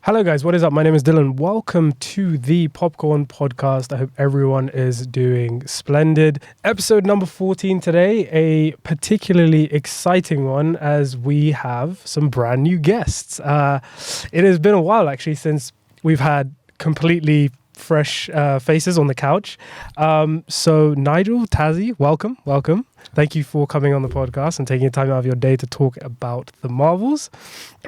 Hello guys, what is up? My name is Dylan. Welcome to the Popcorn Podcast. I hope everyone is doing splendid. Episode number 14 today, a particularly exciting one as we have some brand new guests. It has been a while actually since we've had completely fresh faces on the couch. So Nigel, Tazziii, welcome. Thank you for coming on the podcast and taking time out of your day to talk about the Marvels.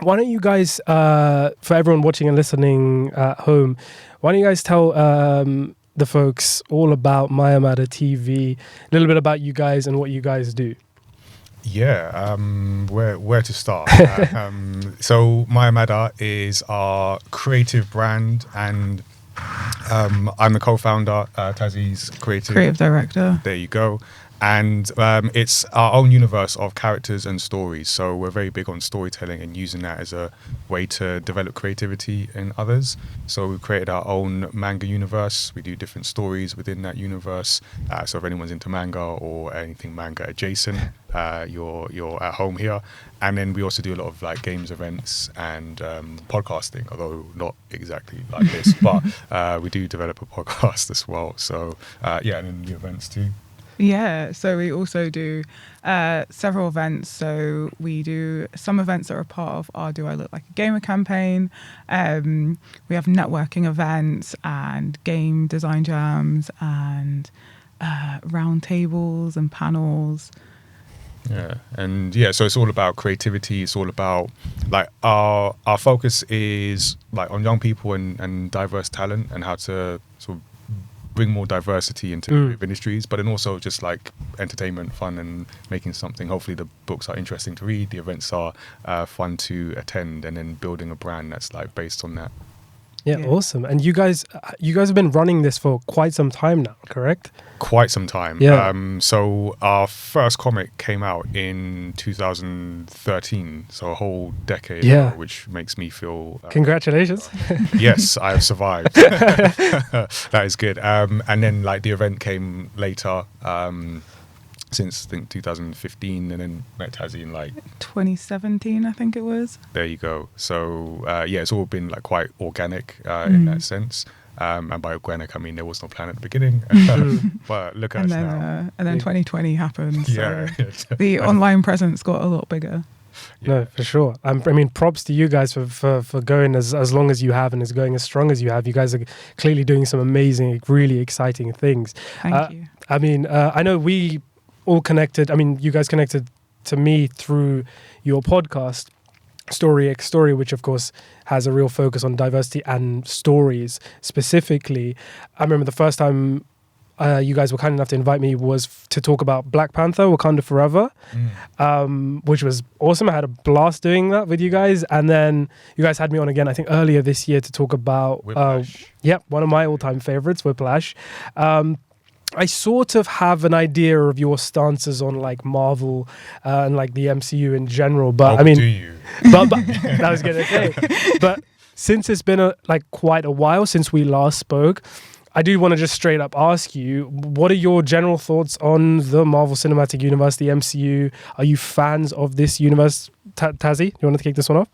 Why don't you guys, for everyone watching and listening at home, why don't you guys tell the folks all about MAYAMADATV, a little bit about you guys and what you guys do? Yeah, where to start? So Mayamada is our creative brand, and I'm the co-founder, Tazzii's creative director. There you go. And it's our own universe of characters and stories. So we're very big on storytelling and using that as a way to develop creativity in others. So we've created our own manga universe. We do different stories within that universe. So if anyone's into manga or anything manga adjacent, you're at home here. And then we also do a lot of like games events and podcasting, although not exactly like this, but we do develop a podcast as well. So yeah, and then the events too. Yeah, so we also do several events. So we do some events that are a part of our Do I Look Like a Gamer campaign. We have networking events and game design jams and round tables and panels. Yeah, and yeah, so it's all about creativity. It's all about like our focus is like on young people and diverse talent and how to sort of bring more diversity into industries, but then also just like entertainment, fun, and making something. Hopefully the books are interesting to read, the events are fun to attend, and then building a brand that's like based on that. Yeah, awesome. And you guys have been running this for quite some time now, correct? Quite some time. Yeah. So our first comic came out in 2013, so a whole decade ago, which makes me feel... Congratulations. Yes, I have survived. That is good. And then like the event came later, since I think 2015, and then met Tazziii in like 2017, I think it was. There you go. So yeah, it's all been like quite organic in that sense. And by organic, I mean there was no plan at the beginning. But look at us now. And then 2020 happened. So yeah. the online presence got a lot bigger. Yeah. No, for sure. I mean, props to you guys for going as long as you have and is going as strong as you have. You guys are clearly doing some amazing, really exciting things. Thank you. I mean, I know we all connected. I mean, you guys connected to me through your podcast, Story X Story, which of course has a real focus on diversity and stories specifically. I remember the first time you guys were kind enough to invite me was to talk about Black Panther, Wakanda Forever, which was awesome. I had a blast doing that with you guys. And then you guys had me on again, I think earlier this year, to talk about one of my all-time favorites, Whiplash. I sort of have an idea of your stances on like Marvel and like the MCU in general, but I mean, do you? but that was good. Okay, but since it's been quite a while since we last spoke, I do want to just straight up ask you, what are your general thoughts on the Marvel Cinematic Universe, the MCU? Are you fans of this universe? Tazziii, you want to kick this one off?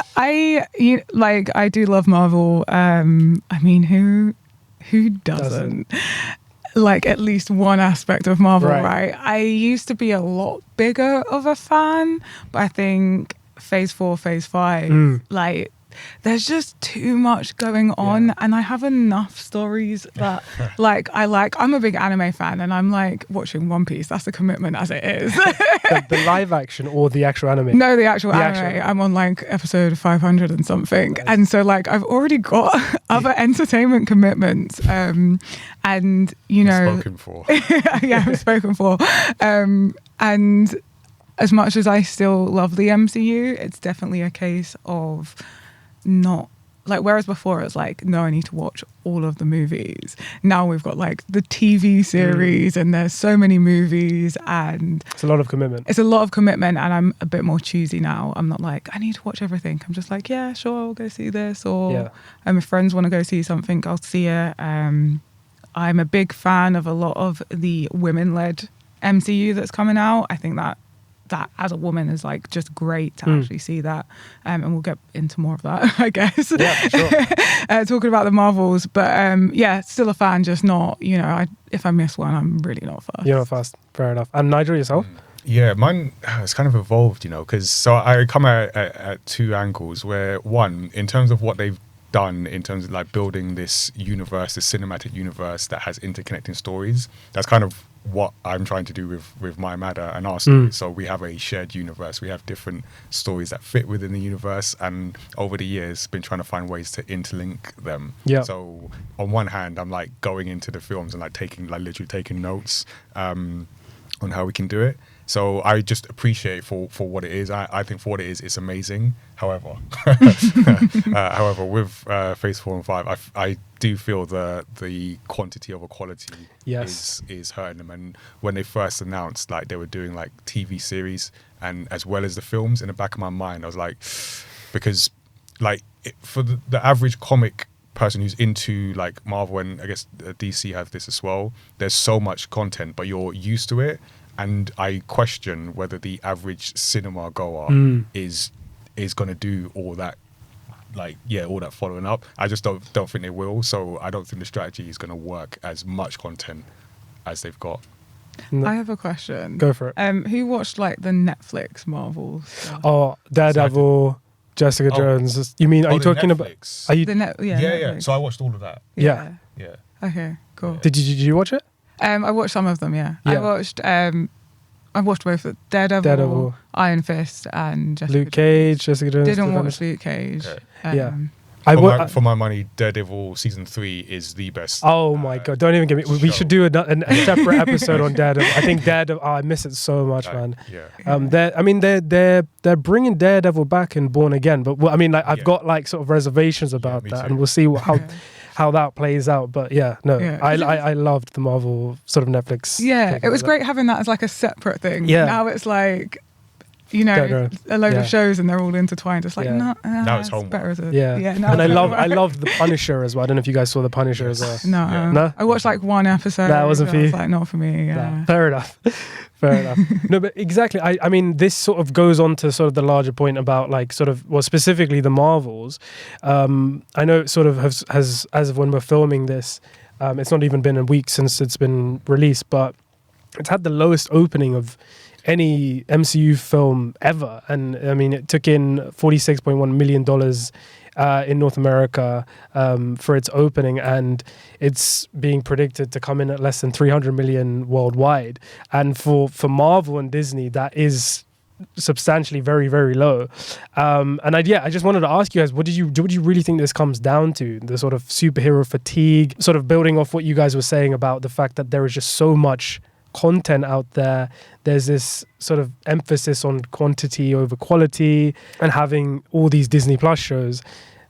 I do love Marvel. I mean, who doesn't? Like at least one aspect of Marvel, right? I used to be a lot bigger of a fan, but I think Phase 4, Phase 5, like there's just too much going on, and I have enough stories that I'm a big anime fan, and I'm like watching One Piece. That's a commitment as it is. the live action or the actual anime? No, the actual anime. I'm on like episode 500 and something. Nice. And so like I've already got other entertainment commitments. And you know, spoken for. Yeah, I'm spoken for. And as much as I still love the MCU, it's definitely a case of not like, whereas before it was like, no, I need to watch all of the movies. Now we've got like the TV series and there's so many movies, and it's a lot of commitment. It's a lot of commitment, and I'm a bit more choosy now. I'm not like, I need to watch everything. I'm just like, yeah, sure, I'll go see this, or if friends want to go see something, I'll see it. I'm a big fan of a lot of the women-led MCU that's coming out. I think that that as a woman is like just great to actually see that. And we'll get into more of that, I guess. Yeah, for sure. Talking about the Marvels, but yeah, still a fan, just not, if I miss one, I'm really not fast. You're not fast. Fair enough. And Nigel, yourself? Yeah, mine has kind of evolved, because so I come at two angles where, one, in terms of what they've done in terms of like building this universe, this cinematic universe that has interconnecting stories, that's kind of what I'm trying to do with Mayamada and our story. So we have a shared universe. We have different stories that fit within the universe, and over the years been trying to find ways to interlink them. Yeah. So on one hand, I'm like going into the films and literally taking notes on how we can do it. So I just appreciate for what it is. I think for what it is, it's amazing. However, with Phase 4 and 5, I do feel the quantity over quality is hurting them. And when they first announced like they were doing like TV series and as well as the films, in the back of my mind, I was like, because like for the average comic person who's into like Marvel, and I guess DC have this as well, there's so much content, but you're used to it. And I question whether the average cinema goer is going to do all that, all that following up. I just don't think they will. So I don't think the strategy is going to work as much content as they've got. No. I have a question. Go for it. Who watched like the Netflix Marvel stuff? Oh, Daredevil, Jessica Jones. You mean, are you talking Netflix. about? Are you? Yeah. So I watched all of that. Yeah. Yeah. Okay, cool. Yeah. Did you watch it? I watched some of them, yeah. Yeah. I watched both Daredevil, Iron Fist, and Luke Cage, Jessica Jones. Didn't watch Luke Cage. Okay. Yeah. For my money, Daredevil season 3 is the best. Oh my god! Don't even get me. We should do a separate episode on Daredevil. I think Daredevil. Oh, I miss it so much, man. Yeah. They're bringing Daredevil back in Born Again, but I've got like sort of reservations about that, too. and we'll see how that plays out. But I loved the Marvel sort of Netflix. Yeah, it was great having that as like a separate thing. Yeah. Now it's like, a load of shows and they're all intertwined. It's like, now it's homework. Better as a, and I loved The Punisher as well. I don't know if you guys saw The Punisher as well. No, I watched like one episode. That wasn't for you. I was like, not for me. Yeah. No, fair enough. Fair enough. No, but exactly. I mean, this sort of goes on to sort of the larger point about like sort of, well, specifically the Marvels. I know it sort of has as of when we're filming this, it's not even been a week since it's been released, but it's had the lowest opening of any MCU film ever. And I mean, it took in $46.1 million in North America for its opening, and it's being predicted to come in at less than 300 million worldwide. And for Marvel and Disney, that is substantially very, very low. And I just wanted to ask you guys, what do you really think this comes down to? The sort of superhero fatigue, sort of building off what you guys were saying about the fact that there is just so much content out there. There's this sort of emphasis on quantity over quality, and having all these Disney Plus shows.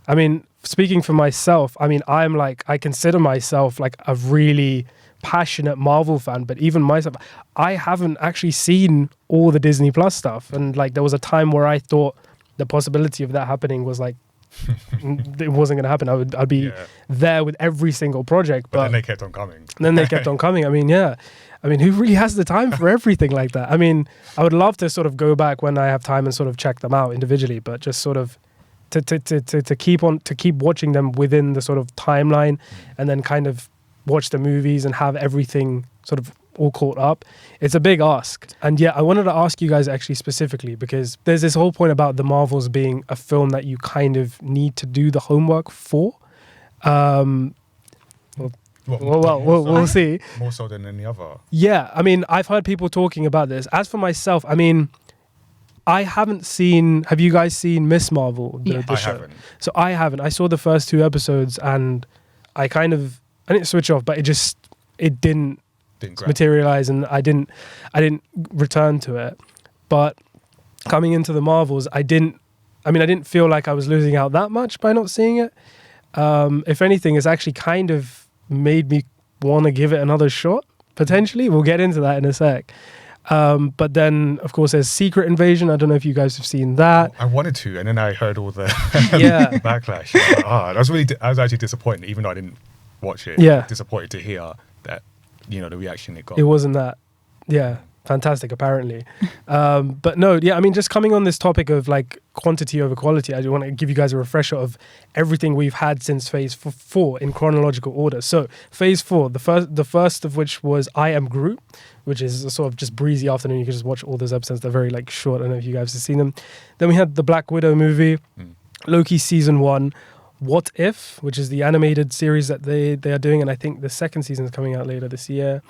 I mean, speaking for myself, I mean, I consider myself like a really passionate Marvel fan, but even myself, I haven't actually seen all the Disney Plus stuff. And like, there was a time where I thought the possibility of that happening was like, it wasn't going to happen. I'd be there with every single project. But then they kept on coming. I mean, who really has the time for everything like that? I mean, I would love to sort of go back when I have time and sort of check them out individually, but just sort of to keep watching them within the sort of timeline, and then kind of watch the movies and have everything sort of all caught up. It's a big ask. And I wanted to ask you guys actually specifically, because there's this whole point about the Marvels being a film that you kind of need to do the homework for. We'll see. More so than any other. Yeah, I mean, I've heard people talking about this. As for myself, I mean, I haven't seen... Have you guys seen Miss Marvel, the show? I haven't. So I haven't. I saw the first 2 episodes and I didn't switch off, but it didn't materialize, and I didn't return to it. But coming into the Marvels, I didn't feel like I was losing out that much by not seeing it. If anything, it's actually kind of made me want to give it another shot, potentially. We'll get into that in a sec. But then, of course, there's Secret Invasion. I don't know if you guys have seen that. I wanted to, and then I heard all the backlash. I was actually disappointed, even though I didn't watch it. Yeah. Disappointed to hear that, the reaction it got. It wasn't that. Yeah. fantastic, apparently. But no, yeah, I mean, just coming on this topic of like quantity over quality, I do want to give you guys a refresher of everything we've had since phase 4 in chronological order. So phase 4, the first of which was I Am Groot, which is a sort of just breezy afternoon. You can just watch all those episodes. They're very like short. I don't know if you guys have seen them. Then we had the Black Widow movie, Loki season 1, What If, which is the animated series that they are doing, and I think the second season is coming out later this year.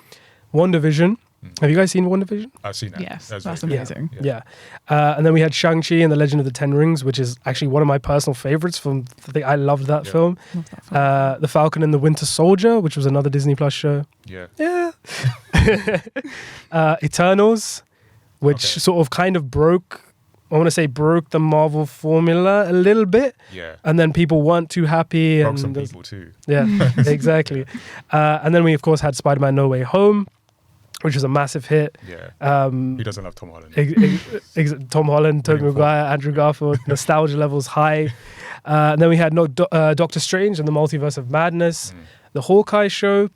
WandaVision. Have you guys seen WandaVision? I've seen that. Yes, that's amazing. Yeah. And then we had Shang-Chi and the Legend of the Ten Rings, which is actually one of my personal favorites. I loved that film. Love that film. The Falcon and the Winter Soldier, which was another Disney Plus show. Yeah. Eternals, which sort of kind of broke the Marvel formula a little bit. Yeah. And then people weren't too happy. Broke and some people too. Yeah, exactly. And then we, of course, had Spider-Man No Way Home, which was a massive hit. Yeah. Who doesn't love Tom Holland? Tom Holland, Tobey Maguire, Andrew Garfield, nostalgia levels high. And then we had Doctor Strange and the Multiverse of Madness, the Hawkeye show,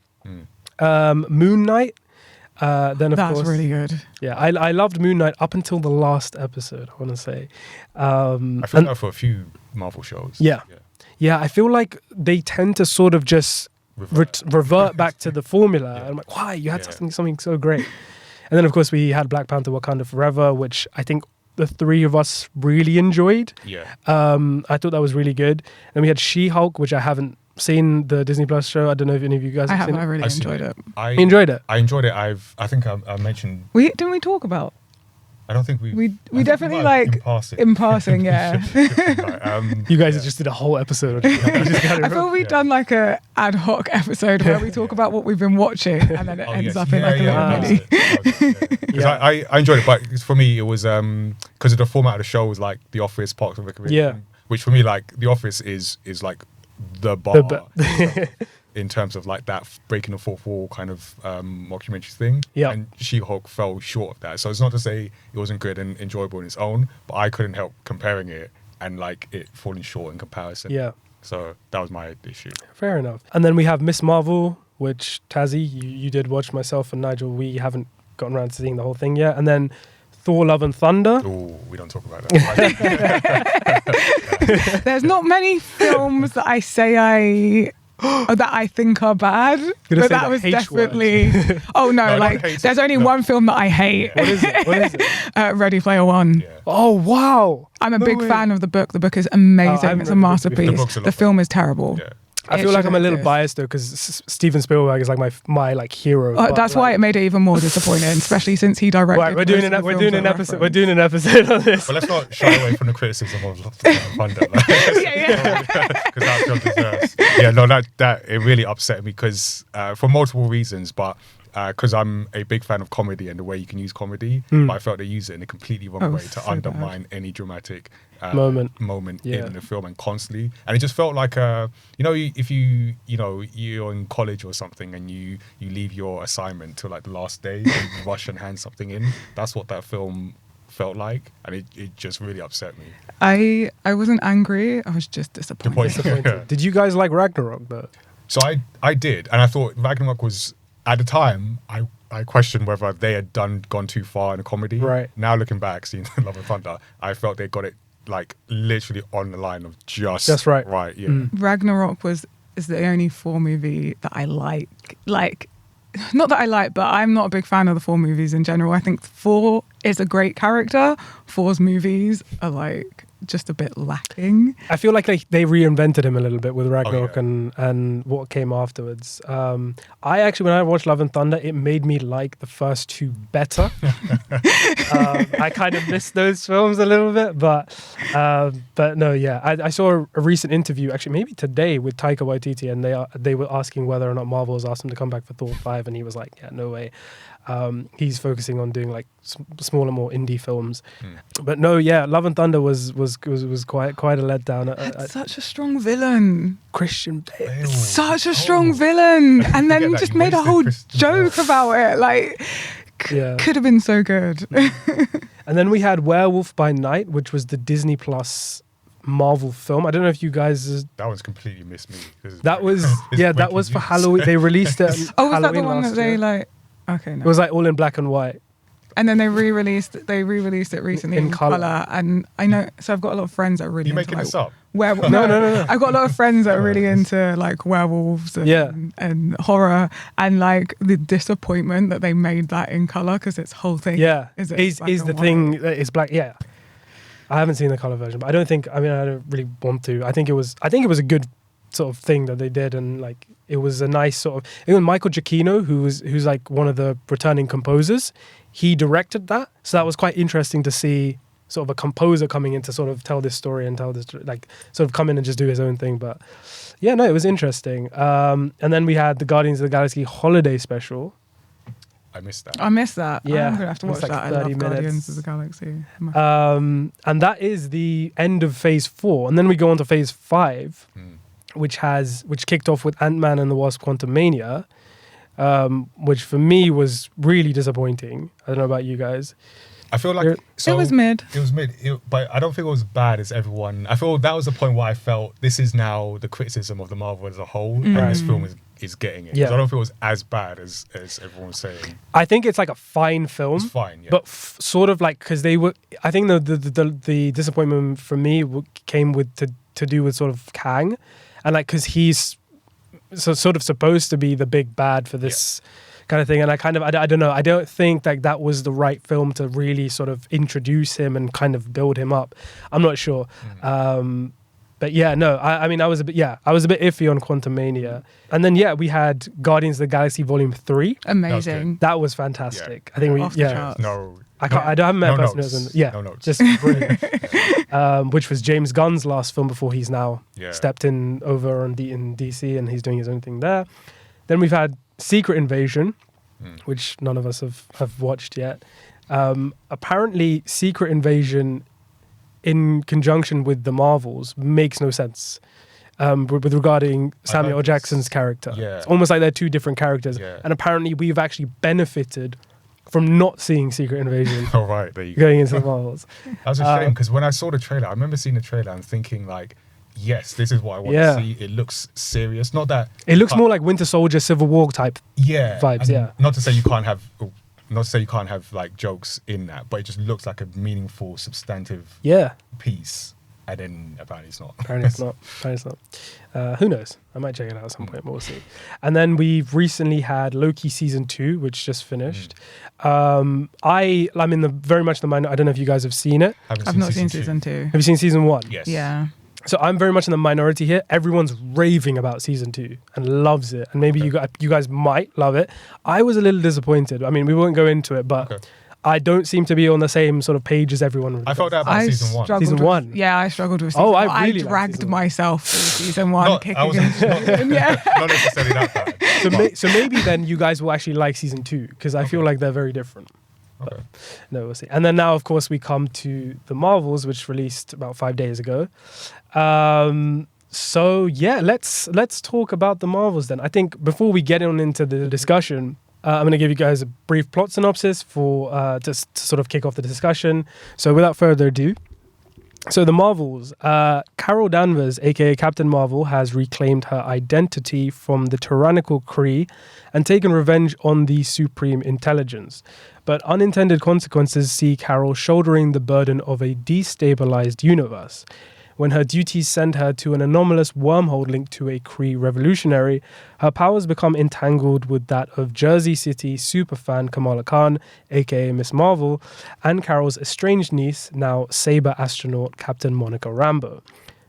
Moon Knight. Then of That's course, really good. Yeah, I loved Moon Knight up until the last episode, I want to say. I feel that for a few Marvel shows. Yeah, I feel like they tend to sort of just revert back to the formula. And I'm like, why? You had something so great. And then, of course, we had Black Panther Wakanda Forever, which I think the three of us really enjoyed. Yeah. I thought that was really good. And we had She-Hulk, which I haven't seen, the Disney Plus show. I don't know if any of you guys have seen it. I really enjoyed it. You enjoyed it? I enjoyed it. I think I mentioned... Didn't we talk about? I don't think we definitely like in passing, yeah. You guys just did a whole episode. I feel we've done like a ad hoc episode where we talk about what we've been watching, and then it ends up in like a little mini. Because I enjoyed it, but for me it was because of the format of the show was like The Office, Parks and Recreation, which for me like The Office is like the bar. In terms of like that breaking the fourth wall kind of mockumentary thing. Yeah. And She-Hulk fell short of that. So it's not to say it wasn't good and enjoyable on its own, but I couldn't help comparing it and like it falling short in comparison. Yeah. So that was my issue. Fair enough. And then we have Miss Marvel, which Tazziii, you did watch. Myself and Nigel, we haven't gotten around to seeing the whole thing yet. And then Thor, Love and Thunder. Oh, we don't talk about that. There's not many films that I say that I think are bad, but that was definitely. Oh no, like there's only one film that I hate. What is it? Ready Player One. Yeah. Oh wow! I'm a big fan of the book. The book is amazing. It's a masterpiece. The film is terrible. Yeah. I feel like I'm a little biased though because Steven Spielberg is like my like hero. That's why it made it even more disappointing, especially since he directed. Right, we're doing an episode. We're doing an episode on this. But let's not shy away from the criticism of Love and Thunder. Because that film deserves. Yeah, no, that it really upset me because for multiple reasons, but. Because I'm a big fan of comedy and the way you can use comedy, but I felt they used it in a completely wrong way to undermine any dramatic moment in the film and constantly. And it just felt like if you're in college or something and you leave your assignment till like the last day and you rush and hand something in. That's what that film felt like, and it just really upset me. I wasn't angry. I was just disappointed. Did you guys like Ragnarok though? So I did, and I thought Ragnarok was. At the time, I questioned whether they had gone too far in a comedy. Right. Now looking back, seeing Love and Thunder, I felt they got it like literally on the line of just right. Right. Yeah. Ragnarok is the only Thor movie that I like. Like, not that I like, but I'm not a big fan of the Thor movies in general. I think Thor is a great character. Thor's movies are like just a bit lacking. I feel like they reinvented him a little bit with Ragnarok and what came afterwards. I actually, when I watched Love and Thunder, it made me like the first two better. I kind of missed those films a little bit, but no, yeah. I saw a recent interview, actually maybe today, with Taika Waititi, and they were asking whether or not Marvel has asked him to come back for Thor 5, and he was like, yeah, no way. He's focusing on doing like smaller, more indie films. But no, yeah, Love and Thunder was quite a letdown. Such a strong villain, Christian Bale. Such a strong villain, and then just made a whole joke about it. Like, could have been so good. And then we had Werewolf by Night, which was the Disney Plus Marvel film. I don't know if you guys. That one's completely missed me. That was that was for Halloween. They released it. Was that the one that they like? Okay, no. It was like all in black and white. And then they re-released it recently in colour. And I know, so I've got a lot of friends that are really You into making this up? werewolves. No. I've got a lot of friends that are really into like werewolves and horror, and like the disappointment that they made that in colour because its whole thing is the thing that is black. Yeah, I haven't seen the colour version, but I don't really want to. I think it was a good sort of thing that they did, and like it was a nice sort of. Even Michael Giacchino, who's like one of the returning composers, he directed that, so that was quite interesting to see sort of a composer coming in to sort of tell this story and tell this, like sort of come in and just do his own thing. But yeah, no, it was interesting. And then we had the Guardians of the Galaxy holiday special. I missed that. Yeah, I'm gonna have to watch like that. I love Guardians of the Galaxy. And that is the end of Phase 4, and then we go on to Phase 5, which kicked off with Ant-Man and the Wasp: Quantumania, which for me was really disappointing. I don't know about you guys. I feel like it was mid. It was mid, but I don't think it was bad as everyone. I feel that was the point where I felt this is now the criticism of the Marvel as a whole, and this film is getting it. Yeah. I don't feel it was as bad as everyone was saying. I think it's like a fine film. It's fine, yeah. But sort of like because they were. I think the disappointment for me came with to do with sort of Kang, and like because he's sort of supposed to be the big bad for this. Kind of thing, and I don't know. I don't think that was the right film to really sort of introduce him and kind of build him up. I'm not sure, but yeah, no. I was a bit iffy on Quantumania, and then we had Guardians of the Galaxy Volume 3. Amazing. That was fantastic. I think we Off the charts. No, I haven't met a person who hasn't. Yeah, no notes. Just brilliant. Which was James Gunn's last film before he's now stepped in over in DC and he's doing his own thing there. Then we've had Secret Invasion, which none of us have watched yet. Apparently, Secret Invasion, in conjunction with the Marvels, makes no sense with regarding Samuel L. Jackson's character. Yeah. It's almost like they're two different characters. Yeah. And apparently, we've actually benefited from not seeing Secret Invasion All right, there you go. going into the Marvels. That was a shame because when I saw the trailer, I remember seeing the trailer and thinking like, yes, this is what I want to see. It looks serious. Not that it looks more like Winter Soldier, Civil War type vibes. And not to say you can't have like jokes in that, but it just looks like a meaningful, substantive piece. And then apparently it's not. Apparently it's not. Who knows? I might check it out at some point, but we'll see. And then we've recently had Loki season 2, which just finished. I'm in very much the mind. I don't know if you guys have seen it. I've not seen season 2. Have you seen season 1? Yes. Yeah. So I'm very much in the minority here. Everyone's raving about season 2 and loves it, and maybe you guys might love it. I was a little disappointed. I mean, we won't go into it, but I don't seem to be on the same sort of page as everyone. I felt that about season 1. Season 1. Yeah, I struggled with season 1. I really dragged myself through season 1, not necessarily that bad. So maybe then you guys will actually like season 2 because I feel like they're very different. But no, we'll see. And then now, of course, we come to the Marvels, which released about 5 days ago. So yeah, let's talk about the Marvels then. I think before we get on into the discussion, I'm going to give you guys a brief plot synopsis for just to sort of kick off the discussion. So without further ado, so the Marvels, Carol Danvers, aka Captain Marvel, has reclaimed her identity from the tyrannical Kree and taken revenge on the Supreme Intelligence. But unintended consequences see Carol shouldering the burden of a destabilized universe. When her duties send her to an anomalous wormhole linked to a Kree revolutionary, her powers become entangled with that of Jersey City superfan Kamala Khan, aka Miss Marvel, and Carol's estranged niece, now Saber astronaut Captain Monica Rambeau.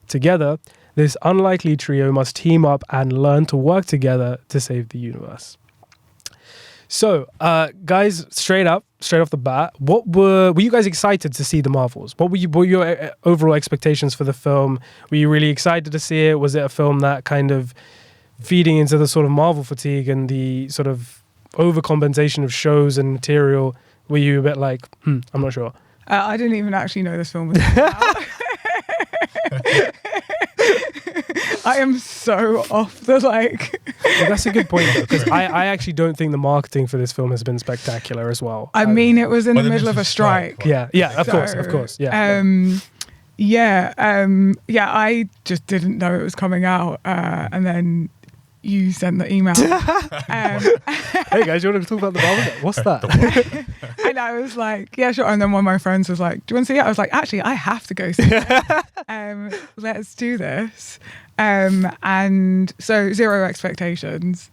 Together, this unlikely trio must team up and learn to work together to save the universe. So, guys, straight off the bat, were you guys excited to see the Marvels? What were your overall expectations for the film? Were you really excited to see it? Was it a film that kind of feeding into the sort of Marvel fatigue and the sort of overcompensation of shows and material? Were you a bit like, I'm not sure? I didn't even actually know this film was out. I am so off the Well, that's a good point though, because I actually don't think the marketing for this film has been spectacular as well. I mean, it was in the middle of a strike. Yeah, of course. Yeah. I just didn't know it was coming out, and then you sent the email. Hey guys, you want to talk about the Marvel? What's that? And I was like, yeah, sure. And then one of my friends was like, do you want to see it? I was like, actually, I have to go see it. Let's do this. And so zero expectations,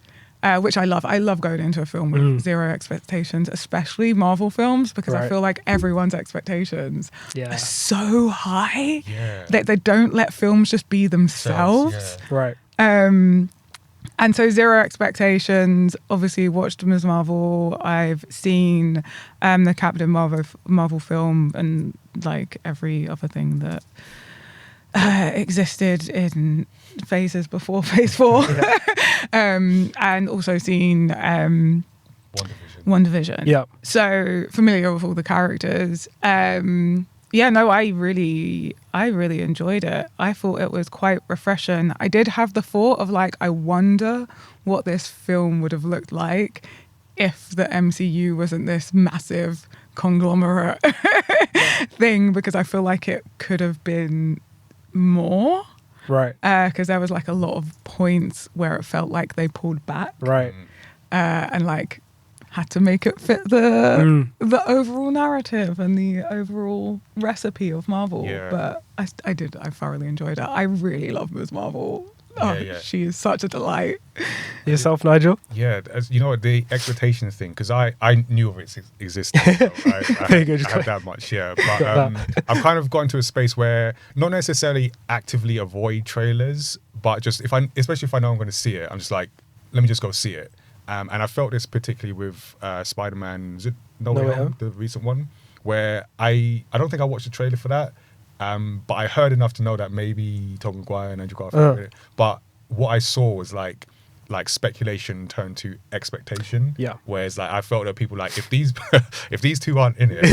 which I love. I love going into a film with zero expectations, especially Marvel films, because I feel like everyone's expectations are so high that they don't let films just be themselves. Right. And so zero expectations, obviously watched Ms. Marvel. I've seen the Captain Marvel film and like every other thing that existed in phases before phase 4. And also seen WandaVision. Yeah. So familiar with all the characters. I really enjoyed it. I thought it was quite refreshing. I did have the thought of like, I wonder what this film would have looked like if the MCU wasn't this massive conglomerate thing, because I feel like it could have been more. Right. Because there was like a lot of points where it felt like they pulled back. Right. And like had to make it fit the overall narrative and the overall recipe of Marvel. Yeah. But I thoroughly enjoyed it. I really love Ms. Marvel. She is such a delight. Yourself, Nigel? Yeah, as you know, the expectations thing, because I knew of its existence. So I had that much, But I've kind of gotten to a space where not necessarily actively avoid trailers, but just especially if I know I'm going to see it, I'm just like, let me just go see it. And I felt this particularly with Spider-Man, is it No Way Home, the recent one, where I don't think I watched the trailer for that, but I heard enough to know that maybe Tobey Maguire and Andrew Garfield. But what I saw was like speculation turned to expectation. Yeah. Whereas like I felt that people like if these two aren't in it,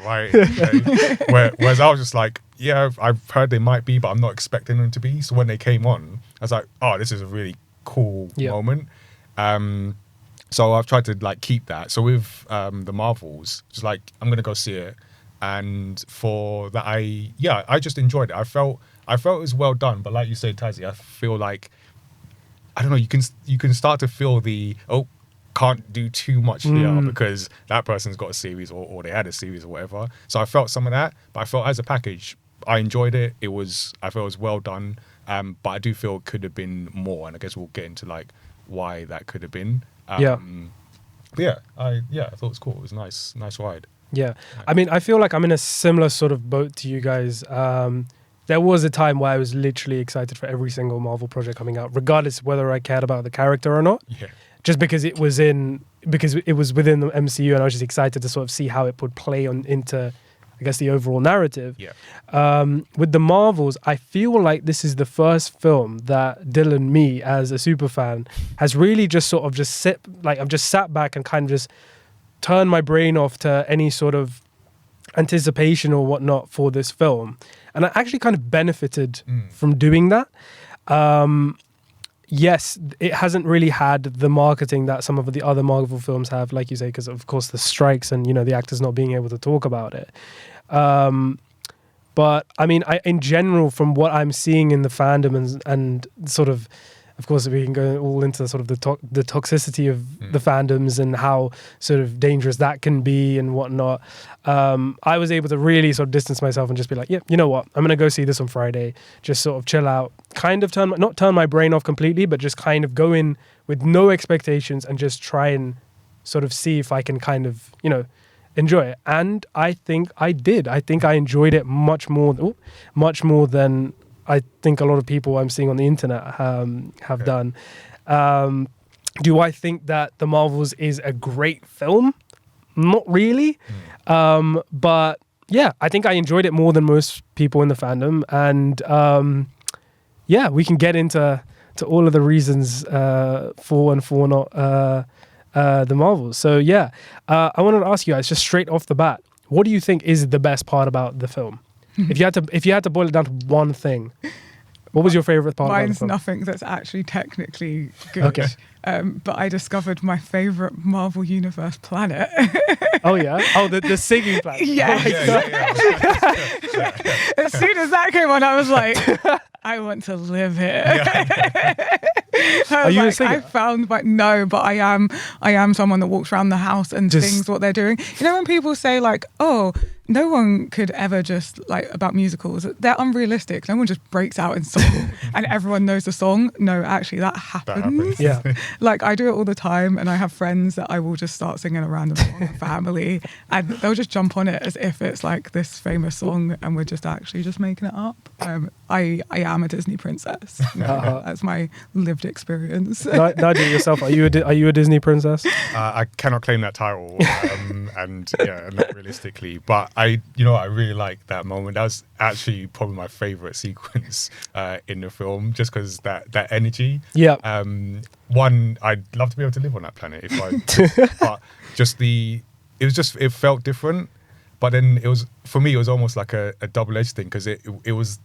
right. Okay. Whereas I was just like, yeah, I've heard they might be, but I'm not expecting them to be. So when they came on, I was like, oh, this is a really cool moment. So I've tried to like keep that. So with the Marvels, just like I'm gonna go see it, and for that I just enjoyed it. I felt it was well done. But like you say, Tazziii, I feel like I don't know. You can start to feel the can't do too much here because that person's got a series or they had a series or whatever. So I felt some of that, but I felt as a package, I enjoyed it. I felt it was well done. But I do feel it could have been more, and I guess we'll get into like why that could have been. I thought it was cool. It was nice ride. Yeah. I mean, I feel like I'm in a similar sort of boat to you guys. There was a time where I was literally excited for every single Marvel project coming out, regardless of whether I cared about the character or not. Yeah. Just because it was within the MCU, and I was just excited to sort of see how it would play into, I guess, the overall narrative. Yeah. With the Marvels, I feel like this is the first film that Dylan, me as a super fan, has really just sort of I've just sat back and kind of just turned my brain off to any sort of anticipation or whatnot for this film. And I actually kind of benefited from doing that. Yes, it hasn't really had the marketing that some of the other Marvel films have, like you say, because of course the strikes and, the actors not being able to talk about it. But I mean, in general, from what I'm seeing in the fandom and sort of course, we can go all into sort of the toxicity of the fandoms and how sort of dangerous that can be and whatnot. I was able to really sort of distance myself and just be like, yeah, you know what? I'm going to go see this on Friday. Just sort of chill out, kind of not turn my brain off completely, but just kind of go in with no expectations and just try and sort of see if I can kind of, enjoy it. And I think I did. I think I enjoyed it much more than I think a lot of people I'm seeing on the internet have done. Do I think that The Marvels is a great film? Not really. But yeah, I think I enjoyed it more than most people in the fandom. And we can get into all of the reasons for and for not The Marvels. So yeah, I wanted to ask you guys just straight off the bat, what do you think is the best part about the film? If you had to boil it down to one thing, what was your favorite part? Mine's nothing that's actually technically good. Okay. But I discovered my favorite Marvel Universe planet. Oh yeah? Oh, the singing planet. Yeah. As soon as that came on, I was like, I want to live here. Are you a singer? I found, but no, but I am someone that walks around the house and sings what they're doing. You know, when people say like, oh, no one could ever just like about musicals, they're unrealistic. No one just breaks out in song and everyone knows the song. No, actually that happens. Yeah. Like I do it all the time, and I have friends that I will just start singing a random song, family, and they'll just jump on it as if it's like this famous song and we're just actually just making it up. I am a Disney princess. That's my lived experience. Nigel, yourself, are you a Disney princess? I cannot claim that title, and yeah, not realistically. But I really like that moment. That was actually probably my favorite sequence in the film, just because that energy. Yeah. One, I'd love to be able to live on that planet if I. But just it felt different. But then for me, it was almost like a double-edged thing, because it was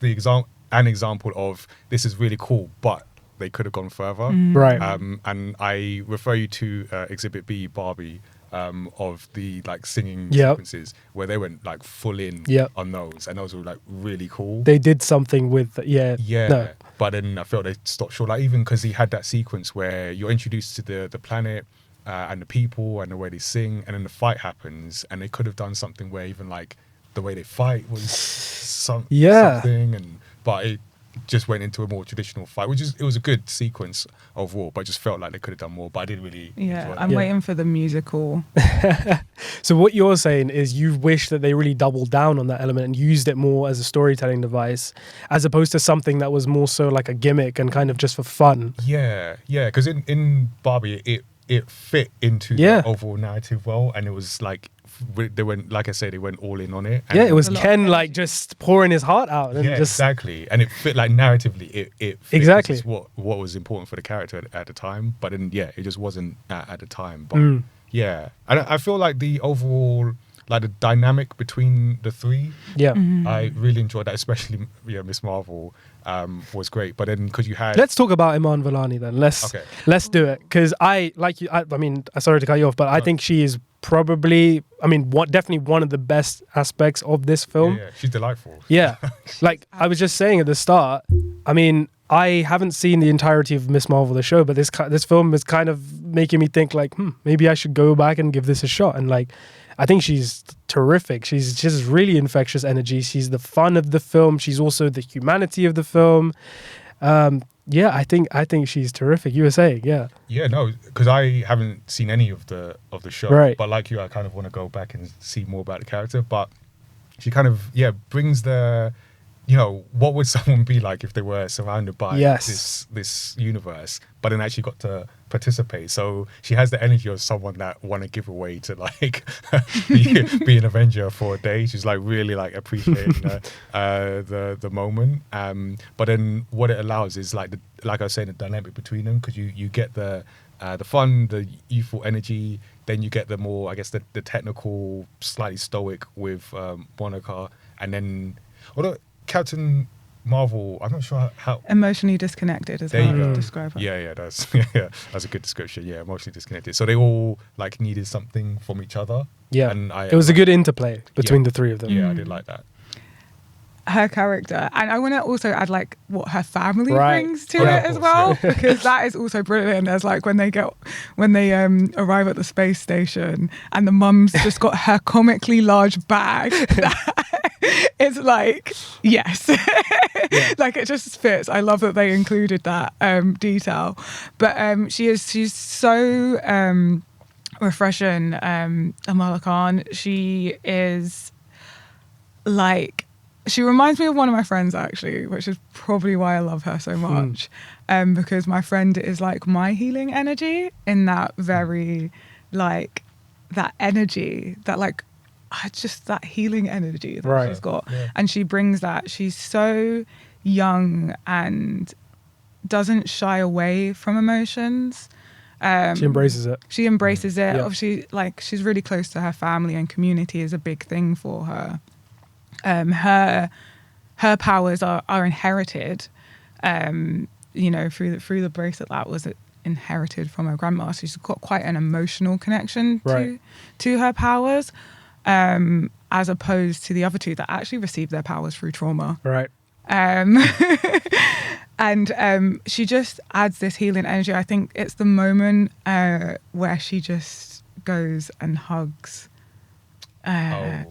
an example of this is really cool, but they could have gone further. Right. And I refer you to Exhibit B, Barbie, of the like singing sequences where they went like full in on those, and those were like really cool. They did something with no. But then I felt they stopped short, like even because he had that sequence where you're introduced to the planet and the people and the way they sing, and then the fight happens, and they could have done something where even like the way they fight was something, but it just went into a more traditional fight, it was a good sequence overall, but I just felt like they could have done more, but I didn't really enjoy it. I'm waiting for the musical. So what you're saying is you wish that they really doubled down on that element and used it more as a storytelling device, as opposed to something that was more so like a gimmick and kind of just for fun. Yeah, because in Barbie it fit into the overall narrative well, and it was like they went, like I say, they went all in on it. And it was Ken like just pouring his heart out. And exactly. And it fit like narratively. It fit exactly what was important for the character at the time. But then it just wasn't at the time. But yeah, and I feel like the overall like the dynamic between the three. Yeah, I really enjoyed that, especially Miss Marvel. Was great, but then because you had, let's talk about Iman Vellani then. Let's do it, because I mean, sorry to cut you off, but I think she is probably, definitely one of the best aspects of this film. Yeah, she's delightful. Yeah, like I was just saying at the start, I haven't seen the entirety of Miss Marvel, the show, but this film is kind of making me think like, maybe I should go back and give this a shot. And like, I think she's terrific. She's just really infectious energy. She's the fun of the film. She's also the humanity of the film. I think she's terrific. You were saying, yeah. Yeah, no, because I haven't seen any of the show. Right. But like you, I kind of want to go back and see more about the character. But she kind of, brings the, what would someone be like if they were surrounded by this universe, but then actually got to participate. So she has the energy of someone that want to give away to like be an Avenger for a day. She's like really like appreciating the moment. But then what it allows is like I was saying, the dynamic between them, because you get the fun, the youthful energy. Then you get the more, I guess, the technical, slightly stoic with Monica, and then although Captain Marvel, I'm not sure how emotionally disconnected is how I would describe her. Yeah, that's a good description. Yeah, emotionally disconnected. So they all like needed something from each other. Yeah, and it was a good interplay between the three of them. Yeah, I did like that. Her character, and I want to also add like what her family brings to it as well, because that is also brilliant. There's like when they arrive at the space station and the mum's just got her comically large bag. It's like, yes. Like it just fits. I love that they included that detail. But she's so refreshing, Amala Khan. She is like, she reminds me of one of my friends actually, which is probably why I love her so much. Because my friend is like my healing energy, in that very like that energy that like just that healing energy that she's got. Yeah. And she brings that. She's so young and doesn't shy away from emotions. She embraces it. She embraces it. Yeah. Obviously, like she's really close to her family, and community is a big thing for her. Her powers are inherited, through the bracelet that was inherited from her grandma. So she's got quite an emotional connection to her powers. As opposed to the other two that actually received their powers through trauma. Right. And she just adds this healing energy. I think it's the moment where she just goes and hugs. Yeah.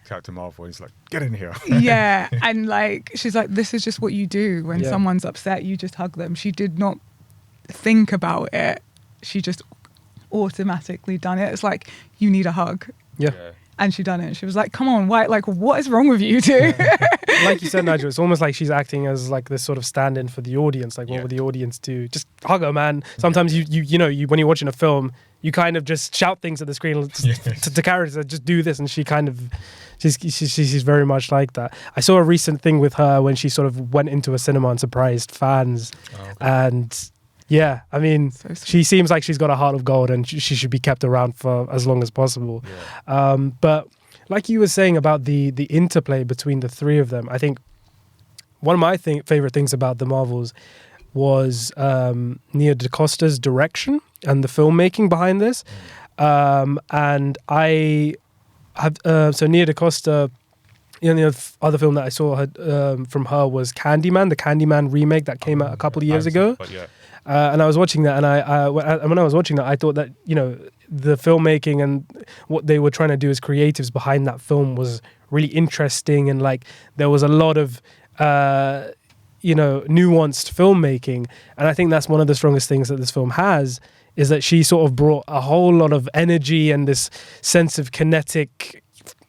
Captain Marvel is like, get in here. Yeah, and like she's like, this is just what you do when someone's upset. You just hug them. She did not think about it. She just automatically done it. It's like, you need a hug. Yeah. And she done it. She was like, come on, why? Like, what is wrong with you two? Like you said, Nigel, it's almost like she's acting as like this sort of stand-in for the audience. Like, what would the audience do? Just hug her, man. Sometimes you know, when you're watching a film, you kind of just shout things at the screen to characters, just do this, and she kind of, she's very much like that. I saw a recent thing with her when she sort of went into a cinema and surprised fans, and yeah, I mean, she seems like she's got a heart of gold, and she should be kept around for as long as possible. Yeah. But like you were saying about the interplay between the three of them, I think one of my favorite things about the Marvels was Nia DaCosta's direction and the filmmaking behind this. And I have so Nia DaCosta, the other film that I saw from her was Candyman, the Candyman remake that came out a couple of years ago. And I was watching that, and when I was watching that, I thought that, you know, the filmmaking and what they were trying to do as creatives behind that film was really interesting, and like there was a lot of nuanced filmmaking. And I think that's one of the strongest things that this film has, is that she sort of brought a whole lot of energy and this sense of kinetic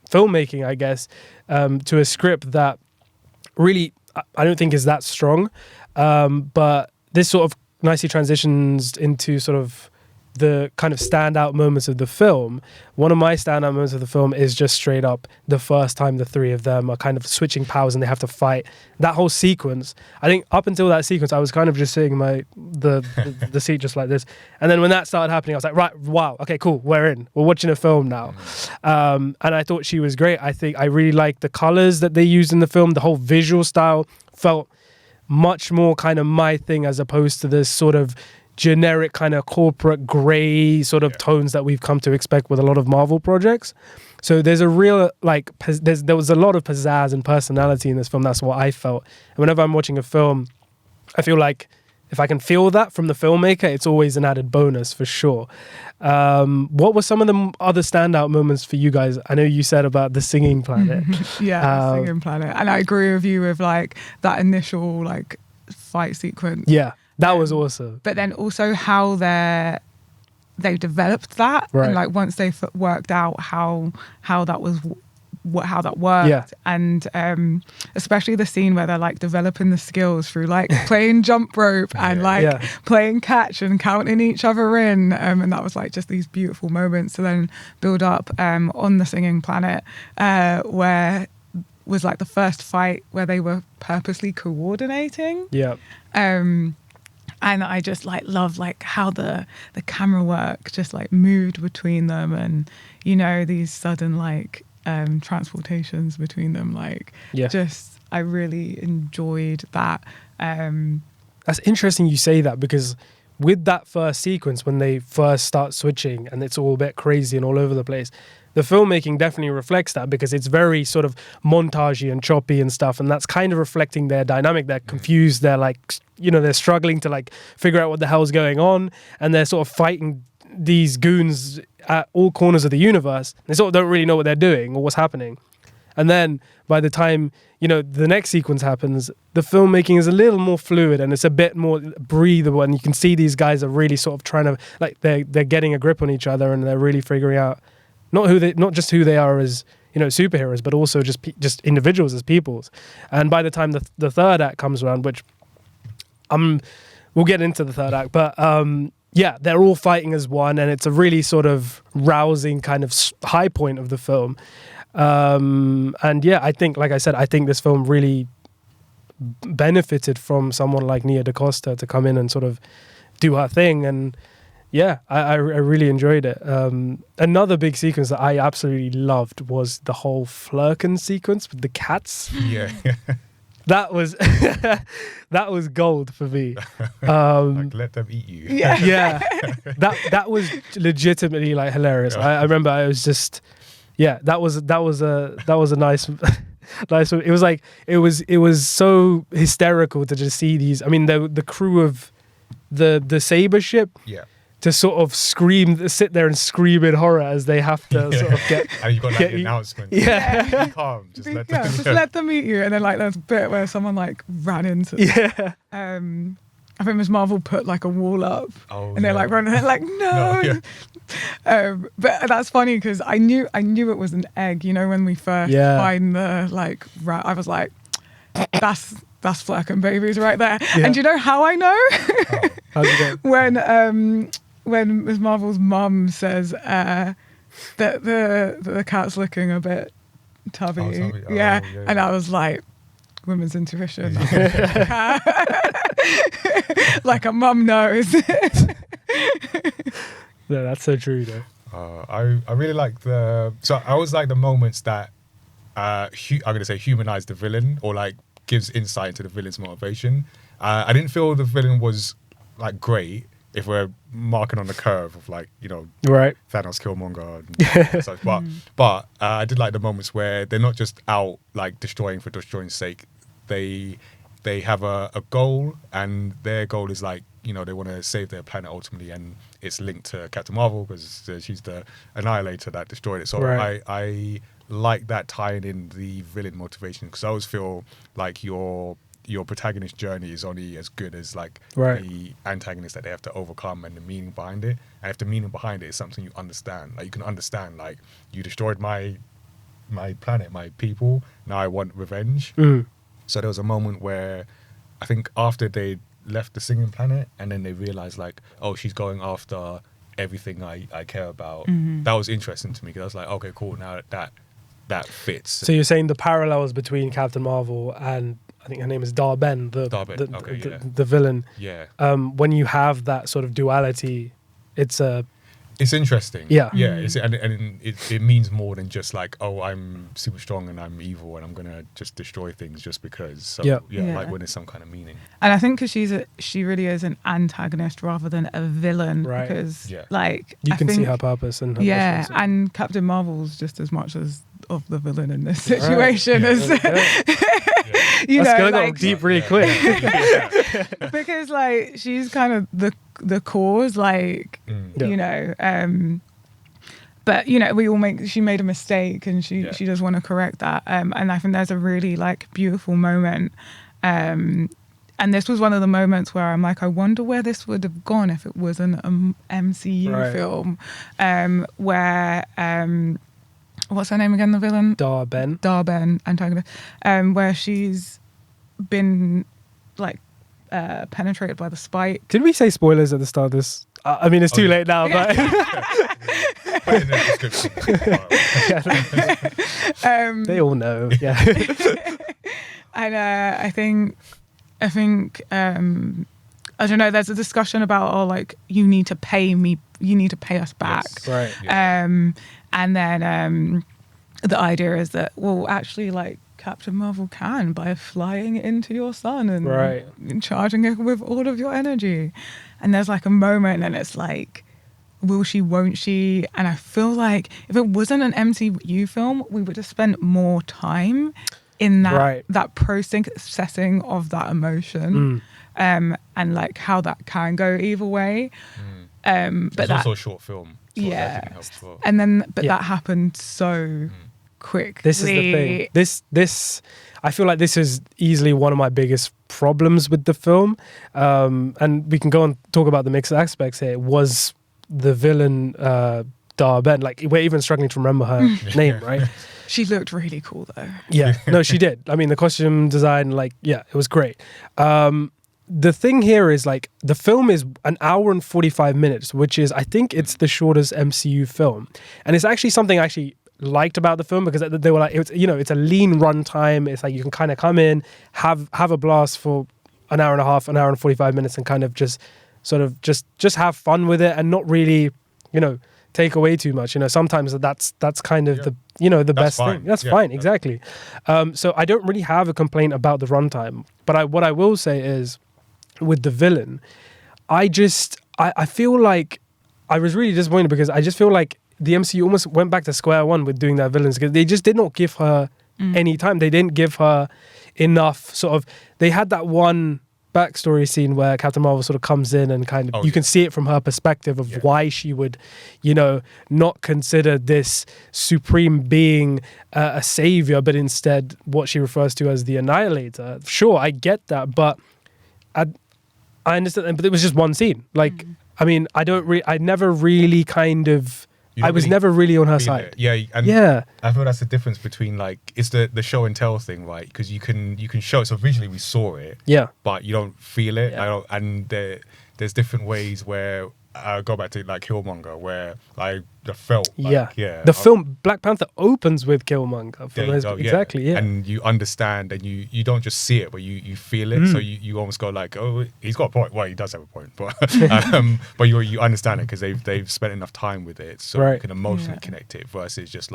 filmmaking, I guess, to a script that really I don't think is that strong. But this sort of nicely transitions into sort of the kind of standout moments of the film. One of my standout moments of the film is just straight up the first time the three of them are kind of switching powers and they have to fight. That whole sequence, I think up until that sequence, I was kind of just sitting in the seat just like this. And then when that started happening, I was like, right, wow, okay, cool, we're in. We're watching a film now. And I thought she was great. I think I really liked the colors that they used in the film. The whole visual style felt much more kind of my thing, as opposed to this sort of generic kind of corporate gray sort of tones that we've come to expect with a lot of Marvel projects. So there's a real there was a lot of pizzazz and personality in this film. That's what I felt. And whenever I'm watching a film, I feel like if I can feel that from the filmmaker, it's always an added bonus for sure. What were some of the other standout moments for you guys? I know you said about the singing planet. The singing planet. And I agree with you with like that initial like fight sequence. Yeah. That was awesome. But then also how they developed that, right. And like once they worked out how that worked, and especially the scene where they're like developing the skills through like playing jump rope and playing catch and counting each other in, and that was like just these beautiful moments to then build up on the singing planet, where was like the first fight where they were purposely coordinating. And I just like love like how the camera work just like moved between them, and you know, these sudden like transportations between them, like just I really enjoyed that. That's interesting you say that, because with that first sequence when they first start switching and it's all a bit crazy and all over the place, the filmmaking definitely reflects that, because it's very sort of montagey and choppy and stuff, and that's kind of reflecting their dynamic. They're confused, they're like, you know, they're struggling to like figure out what the hell's going on, and they're sort of fighting these goons at all corners of the universe. They sort of don't really know what they're doing or what's happening. And then by the time, you know, the next sequence happens, the filmmaking is a little more fluid and it's a bit more breathable, and you can see these guys are really sort of trying to like they're getting a grip on each other, and they're really figuring out not just who they are as, you know, superheroes, but also just individuals as peoples. And by the time the third act comes around, which we'll get into the third act, but they're all fighting as one, and it's a really sort of rousing kind of high point of the film. I think, like I said, I think this film really benefited from someone like Nia DaCosta to come in and sort of do her thing. And I really enjoyed it. Another big sequence that I absolutely loved was the whole Flerken sequence with the cats. That was that was gold for me. Like, let them eat you. That was legitimately like hilarious. I remember I was just that was a nice Like, so it was so hysterical to just see these. I mean, the crew of the Saber ship. Yeah. To sort of sit there and scream in horror as they have to sort of get. And you got like the announcement. Yeah. Be calm. Just let just let them eat you. And then like there's a bit where someone like ran into them. Yeah. I think Ms. Marvel put like a wall up, and they're like running. They're like, no. But that's funny because I knew it was an egg. You know, when we first find the like rat, I was like, that's Flerken babies right there. Yeah. And do you know how I know? How's it going? When Ms. Marvel's mum says that the cat's looking a bit tubby. Yeah. And I was like, women's intuition. Like a mum knows. No, that's so true though. I really like I always like the moments that I'm gonna say humanize the villain or like gives insight into the villain's motivation. I didn't feel the villain was like great if we're marking on the curve of like, you know, right, Thanos, Killmonger and such. But I did like the moments where they're not just out like destroying for destroying's sake. They have a goal, and their goal is like, you know, they want to save their planet ultimately, and it's linked to Captain Marvel because she's the annihilator that destroyed it. So right. I like that tying in the villain motivation, because I always feel like your protagonist journey is only as good as like the antagonist that they have to overcome and the meaning behind it. And if the meaning behind it is something you understand, like you can understand, like you destroyed my planet, my people, now I want revenge. So there was a moment where I think after they left the singing planet and then they realized like, oh, she's going after everything I care about. That was interesting to me, because I was like, okay, cool, now that fits. So you're saying the parallels between Captain Marvel and I think her name is Dar-Benn, the villain. Yeah. When you have that sort of duality, it's interesting. Yeah. Yeah. It means more than just like, oh, I'm super strong and I'm evil and I'm gonna just destroy things just because. So like when there's some kind of meaning. And I think because she really is an antagonist rather than a villain, right? Because like you can see her purpose and her missions. And Captain Marvel's just as much as of the villain in this situation as you know, like, deep really quick. Because like she's kind of the cause, like you know, but you know, she made a mistake and she does want to correct that, and I think there's a really like beautiful moment, and this was one of the moments where I'm like, I wonder where this would have gone if it was an MCU film, where what's her name again, the villain? Dar-Benn, Antagonist, where she's been like penetrated by the spike. Did we say spoilers at the start of this? I mean, it's too late now, but Put in the description. They all know. Yeah. And I think I don't know, there's a discussion about, like, you need to pay us back. Yes. Right. Yeah. And then the idea is that, well, actually, like, Captain Marvel can by flying into your sun and charging it with all of your energy. And there's like a moment and it's like, will she, won't she? And I feel like if it wasn't an MCU film, we would have spent more time in that processing of that emotion, and like how that can go either way. But it's also a short film. So that didn't help as well. And then, that happened so quick. This is the thing. This I feel like this is easily one of my biggest problems with the film. And we can go and talk about the mixed aspects here. Was the villain Dar-Benn? Like, we're even struggling to remember her name, right? She looked really cool though. Yeah, no, she did. I mean, the costume design, like, it was great. The thing here is, like, the film is an hour and 45 minutes, which is, I think it's the shortest MCU film. And it's actually something I actually liked about the film, because they were like, it's a lean run time. It's like you can kind of come in, have a blast for an hour and a half, an hour and 45 minutes, and kind of just sort of just have fun with it and not really, take away too much. Sometimes that's kind of the best thing. That's fine, exactly. So I don't really have a complaint about the runtime. But what I will say is, with the villain, I feel like I was really disappointed, because I just feel like the MCU almost went back to square one with doing that villains, because they just did not give her any time. They didn't give her enough sort of, they had that one backstory scene where Captain Marvel sort of comes in and kind of, you can see it from her perspective of why she would, you know, not consider this supreme being a savior, but instead what she refers to as the Annihilator. Sure, I get that, but I understand, but it was just one scene. Like, I mean, I never really kind of, I was never really on her side. Yeah, and I feel that's the difference between, like, it's the show and tell thing, right? Because you can show it. So visually we saw it, but you don't feel it. And there's different ways where I go back to like Killmonger, where I felt like, the film Black Panther opens with Killmonger. Exactly. And you understand, and you don't just see it, but you feel it. So you almost go like, oh, he's got a point. Well, he does have a point, but but you understand it because they've spent enough time with it, so you can emotionally connect it. Versus just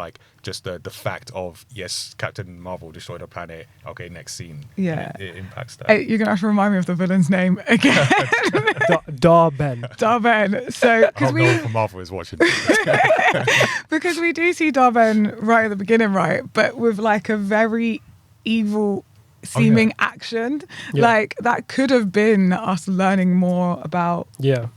the fact of, yes, Captain Marvel destroyed a planet. Okay, next scene. Yeah, it impacts that. Hey, you're gonna have to remind me of the villain's name again. Dar-Benn. Dar-Benn. So because no one from Marvel is watching. Because we do see Dar-Benn right at the beginning, right? But with like a very evil seeming action. Like that could have been us learning more about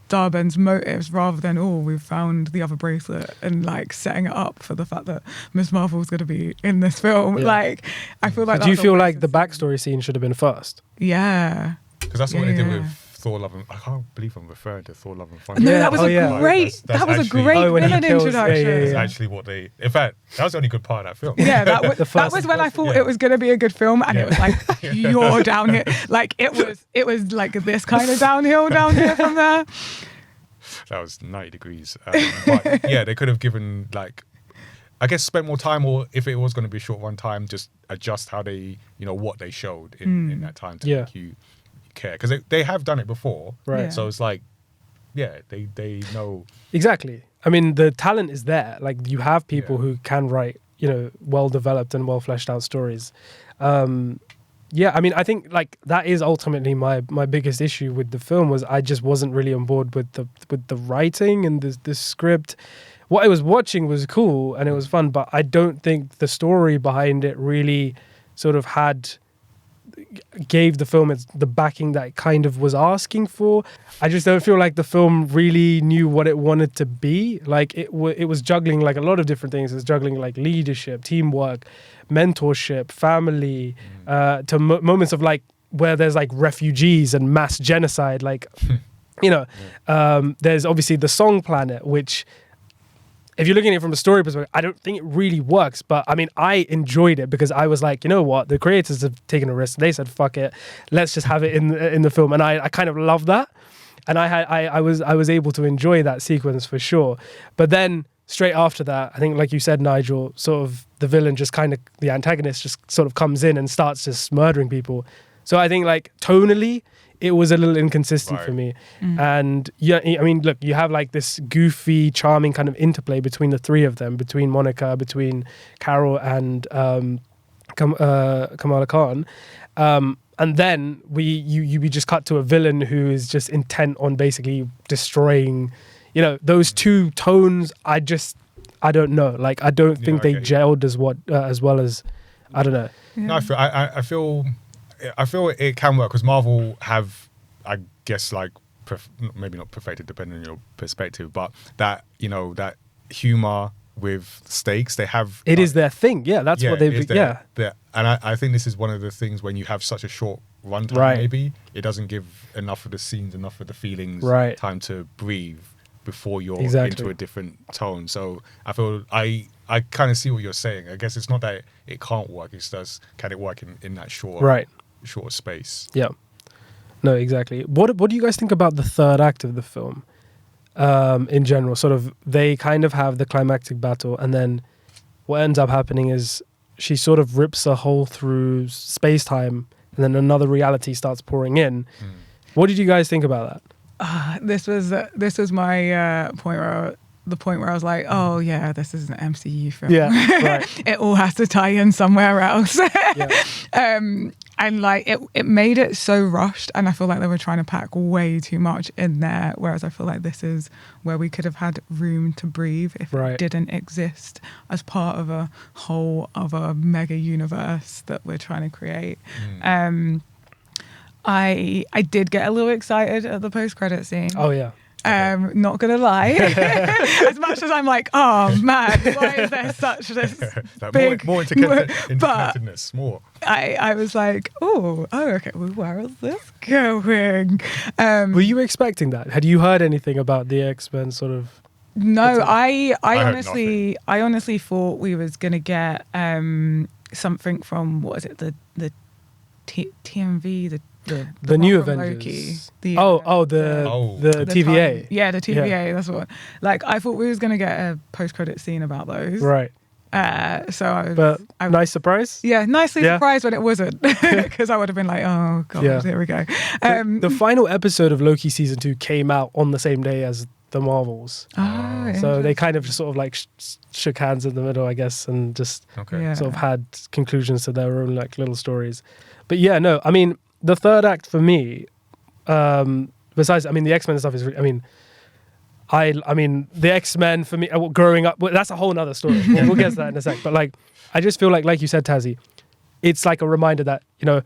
Dar-Benn's motives rather than, oh, we've found the other bracelet, and like setting it up for the fact that Miss Marvel's going to be in this film. Like, I feel like do you feel like the backstory scene should have been first? Yeah. Because that's what they did with Thor Love and... I can't believe I'm referring to Thor Love and Thunder. No, that was a great... That was a great villain introduction. That's actually what they... In fact, that was the only good part of that film. Yeah, that was when I thought it was going to be a good film, and it was like, you're down here. Like, it was like this kind of downhill down here from there. That was 90 degrees. But yeah, they could have given, like... I guess spent more time, or if it was going to be a short run time, just adjust how they, what they showed in that time to make you care, because they have done it before, right? So it's like, they know exactly. I mean, the talent is there. Like, you have people who can write, well developed and well fleshed out stories. I mean, I think like that is ultimately my biggest issue with the film, was I just wasn't really on board with the writing and the script. What I was watching was cool and it was fun, but I don't think the story behind it really sort of gave the film the backing that it kind of was asking for. I just don't feel like the film really knew what it wanted to be. Like it was juggling like a lot of different things. It was juggling like leadership, teamwork, mentorship, family, to moments of like where there's like refugees and mass genocide. Like, there's obviously the Song Planet, which, if you're looking at it from a story perspective, I don't think it really works. But I mean, I enjoyed it because I was like, you know what? The creators have taken a risk. They said, fuck it. Let's just have it in the film. And I kind of love that. And I was able to enjoy that sequence for sure. But then straight after that, I think, like you said, Nigel, sort of the villain the antagonist just sort of comes in and starts just murdering people. So I think like tonally, it was a little inconsistent for me. And I mean, look, you have like this goofy, charming kind of interplay between the three of them, between Monica, between Carol and Kamala Khan. And then we just cut to a villain who is just intent on basically destroying, those two tones. I don't know. Like, I don't think they gelled as well as, I don't know. Yeah. No, I feel it can work because Marvel have, I guess, like maybe not perfected, depending on your perspective, but that that humor with stakes they have. It is their thing, that's what they've. And I think this is one of the things when you have such a short runtime, maybe it doesn't give enough of the scenes, enough of the feelings, time to breathe before you're into a different tone. So I feel I kind of see what you're saying. I guess it's not that it can't work; it's just can it work in that short space. No, exactly. What do you guys think about the third act of the film in general? Sort of, they kind of have the climactic battle, and then what ends up happening is she sort of rips a hole through space-time, and then another reality starts pouring in. What did you guys think about that? This was my point where the point where I was like, oh yeah, this is an MCU film. Yeah, right. It all has to tie in somewhere else. And like it made it so rushed, and I feel like they were trying to pack way too much in there, whereas I feel like this is where we could have had room to breathe if it didn't exist as part of a whole other mega universe that we're trying to create. I did get a little excited at the post-credit scene. Oh yeah. Not gonna lie. As much as I'm like, oh man, why is there such this like big more interconnectedness, more. I was like, oh, okay, well, where is this going? Were you expecting that? Had you heard anything about the X-Men sort of? No, I honestly thought we was gonna get something from, what is it, the TMV, the new one from Avengers. Loki. The TVA. Yeah, the TVA. That's what. Like, I thought we was gonna get a post-credit scene about those. Right. So nice surprise. Yeah, nicely surprised when it wasn't, because I would have been like, oh god, here we go. The final episode of Loki season 2 came out on the same day as the Marvels. So they kind of just sort of like shook hands in the middle, I guess, and just sort of had conclusions to their own like little stories. But yeah, no, I mean, the third act for me, besides, I mean, the X-Men stuff is, I mean, the X-Men for me, growing up, that's a whole nother story. We'll get to that in a sec. But like, I just feel like you said, Tazziii, it's like a reminder that, you know,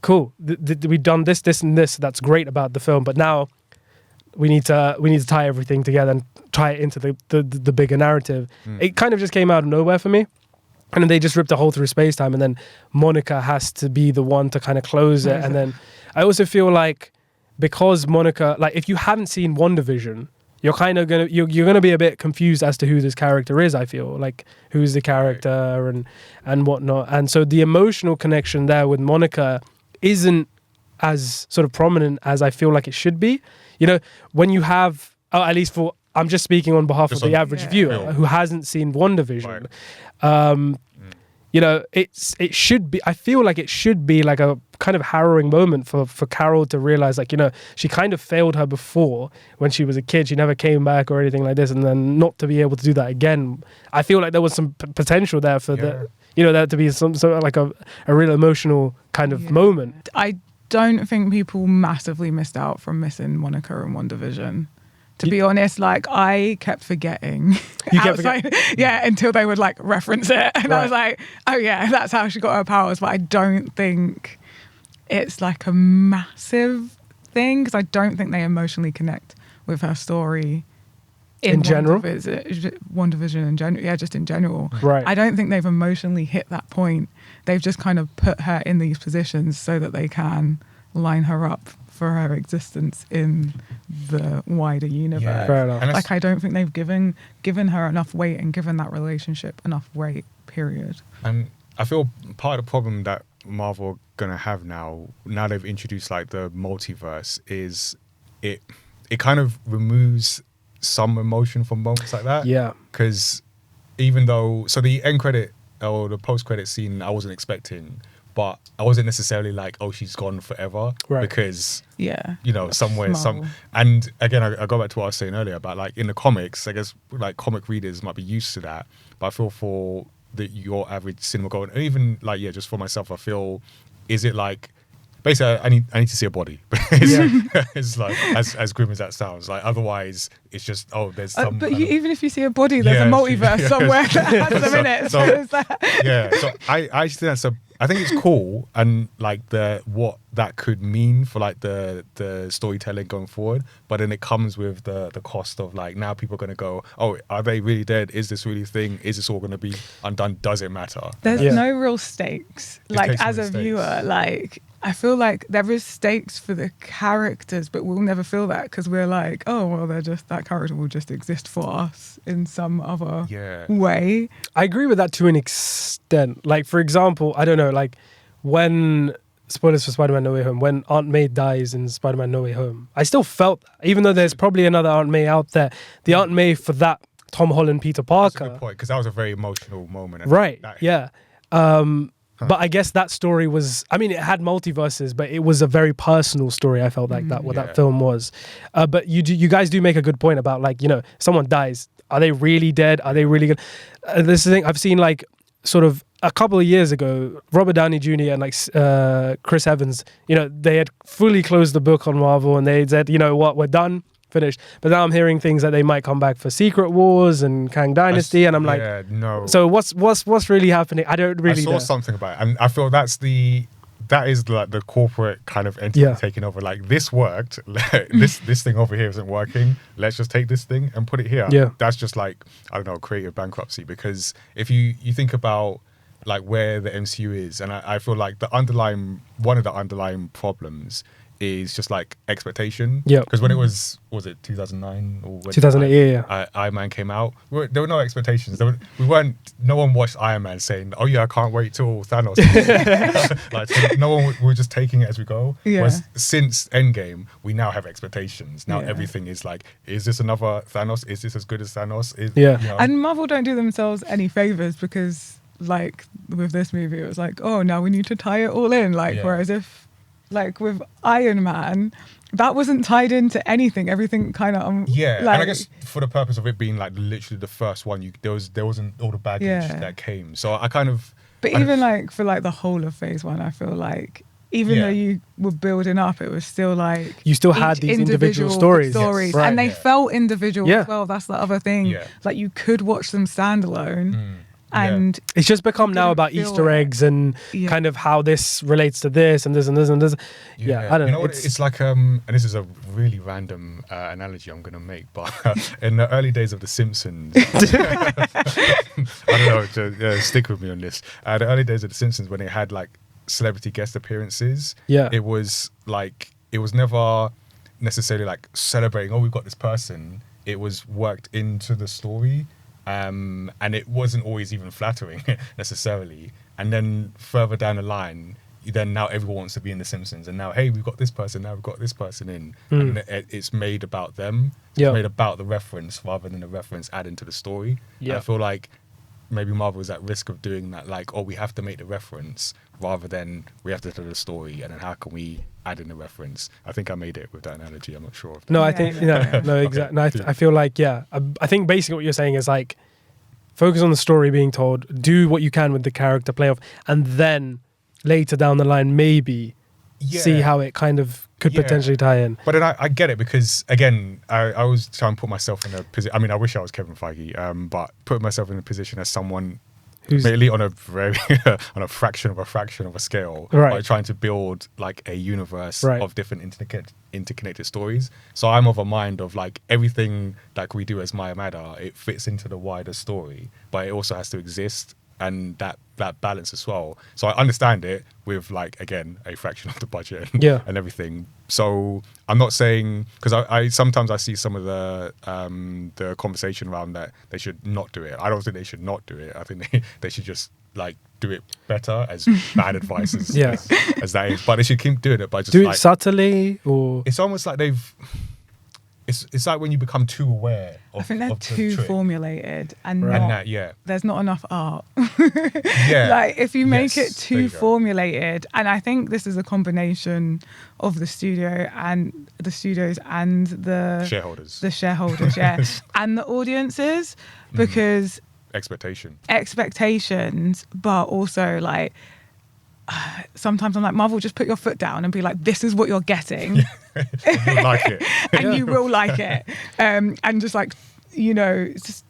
cool, we've done this, and this. That's great about the film, but now we need to tie everything together and tie it into the bigger narrative. It kind of just came out of nowhere for me. And then they just ripped a hole through space-time, and then Monica has to be the one to kind of close it. And then I also feel like, because Monica, like, if you haven't seen WandaVision, you're kind of you're gonna be a bit confused as to who this character is. I feel like, who's the character and whatnot. And so the emotional connection there with Monica isn't as sort of prominent as I feel like it should be. You know, when you have, at least for, I'm just speaking on behalf of the average viewer who hasn't seen WandaVision. You know, it should be, I feel like it should be like a kind of harrowing moment for Carol to realize, like, you know, she kind of failed her before when she was a kid. She never came back or anything like this. And then not to be able to do that again. I feel like there was some potential there for the, you know, there to be some like a real emotional kind of moment. I don't think people massively missed out from missing Monica and WandaVision. To be honest, like, I kept forgetting. Until they would like reference it. And I was like, oh yeah, that's how she got her powers. But I don't think it's like a massive thing, because I don't think they emotionally connect with her story in general. WandaVision in general. Yeah, just in general. Right. I don't think they've emotionally hit that point. They've just kind of put her in these positions so that they can line her up for her existence in the wider universe. Yeah, fair enough. Like, I don't think they've given her enough weight and given that relationship enough weight, period. And I feel part of the problem that Marvel are gonna have now they've introduced like the multiverse, is it kind of removes some emotion from moments like that. Yeah. Because even though, so the end credit or the post credit scene I wasn't expecting, but I wasn't necessarily like, oh, she's gone forever. Right. Because, you know, somewhere, and again, I go back to what I was saying earlier about, like, in the comics, I guess, like, comic readers might be used to that. But I feel for your average cinema goer, and even, like, just for myself, I feel, is it like, basically, I need to see a body. It's like, as grim as that sounds. Like, otherwise, it's just, oh, there's some. But even if you see a body, there's a multiverse somewhere that has them in it. So I think that's I think it's cool, and like what that could mean for like the storytelling going forward. But then it comes with the cost of, like, now people are going to go, oh, are they really dead? Is this really a thing? Is this all going to be undone? Does it matter? There's no real stakes. Like, as a viewer, like, I feel like there is stakes for the characters, but we'll never feel that, because we're like, oh, well, that character will just exist for us in some other way. I agree with that to an extent. Like, for example, I don't know, like, when, spoilers for Spider-Man No Way Home, when Aunt May dies in Spider-Man No Way Home, I still felt that, even though there's probably another Aunt May out there, the Aunt May for that Tom Holland Peter Parker. That's a good point, because that was a very emotional moment. Right, but I guess that story was, I mean, it had multiverses, but it was a very personal story. I felt like that film was. But you guys do make a good point about, like, you know, someone dies. are they really dead? Are they really good? This is the thing I've seen, like, sort of a couple of years ago, Robert Downey Jr. and like Chris Evans, you know, they had fully closed the book on Marvel and they said, you know what, we're done, finished. But now I'm hearing things that they might come back for Secret Wars and Kang Dynasty, and I'm like, no. So what's really happening? I don't really know. I saw something about it, and I feel that is like the corporate kind of entity taking over. Like, this worked, this thing over here isn't working. Let's just take this thing and put it here. Yeah. That's just like, I don't know, creative bankruptcy. Because if you think about like where the MCU is, and I feel like one of the underlying problems is just like expectation. Yeah. Because when it was it 2009 or when 2008? Iron Man came out, there were no expectations. No one watched Iron Man saying, "Oh yeah, I can't wait till Thanos." Like, so no one. We were just taking it as we go. Yeah. Whereas since Endgame, we now have expectations. Now everything is like, is this another Thanos? Is this as good as Thanos? You know? And Marvel don't do themselves any favors, because like with this movie, it was like, oh, now we need to tie it all in. Like, whereas if like with Iron Man, that wasn't tied into anything. Everything kind of like, and I guess for the purpose of it being like literally the first one, there wasn't all the baggage that came. So I kind of. But even like for like the whole of Phase 1, I feel like even though you were building up, it was still like you still had these individual stories. Yes. Right. And they felt individual as well. That's the other thing. Yeah. Like, you could watch them standalone. And it's just become now about Easter eggs and kind of how this relates to this and this and this and this. Yeah, I don't know. It's like, and this is a really random analogy I'm going to make, but in the early days of The Simpsons, I don't know, stick with me on this. The early days of The Simpsons, when it had like celebrity guest appearances, it was never necessarily like celebrating, oh, we've got this person. It was worked into the story. And it wasn't always even flattering necessarily. And then further down the line, now everyone wants to be in The Simpsons. And now, hey, we've got this person, now we've got this person in. And it's made about them. It's made about the reference rather than the reference adding to the story. I feel like maybe Marvel is at risk of doing that. Like, oh, we have to make the reference rather than we have to tell the story. And then how can we add in the reference? I think I made it with that analogy. I'm not sure. No, I think, no, exactly. Okay. No, I feel like, I think basically what you're saying is like, focus on the story being told, do what you can with the character, play off, and then later down the line, maybe see how it kind of could potentially tie in. But then I get it, because again, I always try and put myself in a position. I mean, I wish I was Kevin Feige, but put myself in a position as someone who's mainly on a very on a fraction of a scale, by trying to build like a universe of different interconnected stories. So I'm of a mind of like, everything like we do as Mayamada, it fits into the wider story, but it also has to exist, and that balance as well. So I understand it with like, again, a fraction of the budget and everything. So I'm not saying, because I sometimes I see some of the conversation around that they should not do it. I don't think they should not do it. I think they should just like do it better, as bad advice as that is. But they should keep doing it by just do it subtly, or it's almost like it's like when you become too aware of, I think they're too formulated, and there's not enough art. Like, if you make it too formulated, and I think this is a combination of the studios and the shareholders, and the audiences, because expectations, but also like, sometimes I'm like, Marvel, just put your foot down and be like, this is what you're getting. You'll like it. And you will like it. And just like, it's just,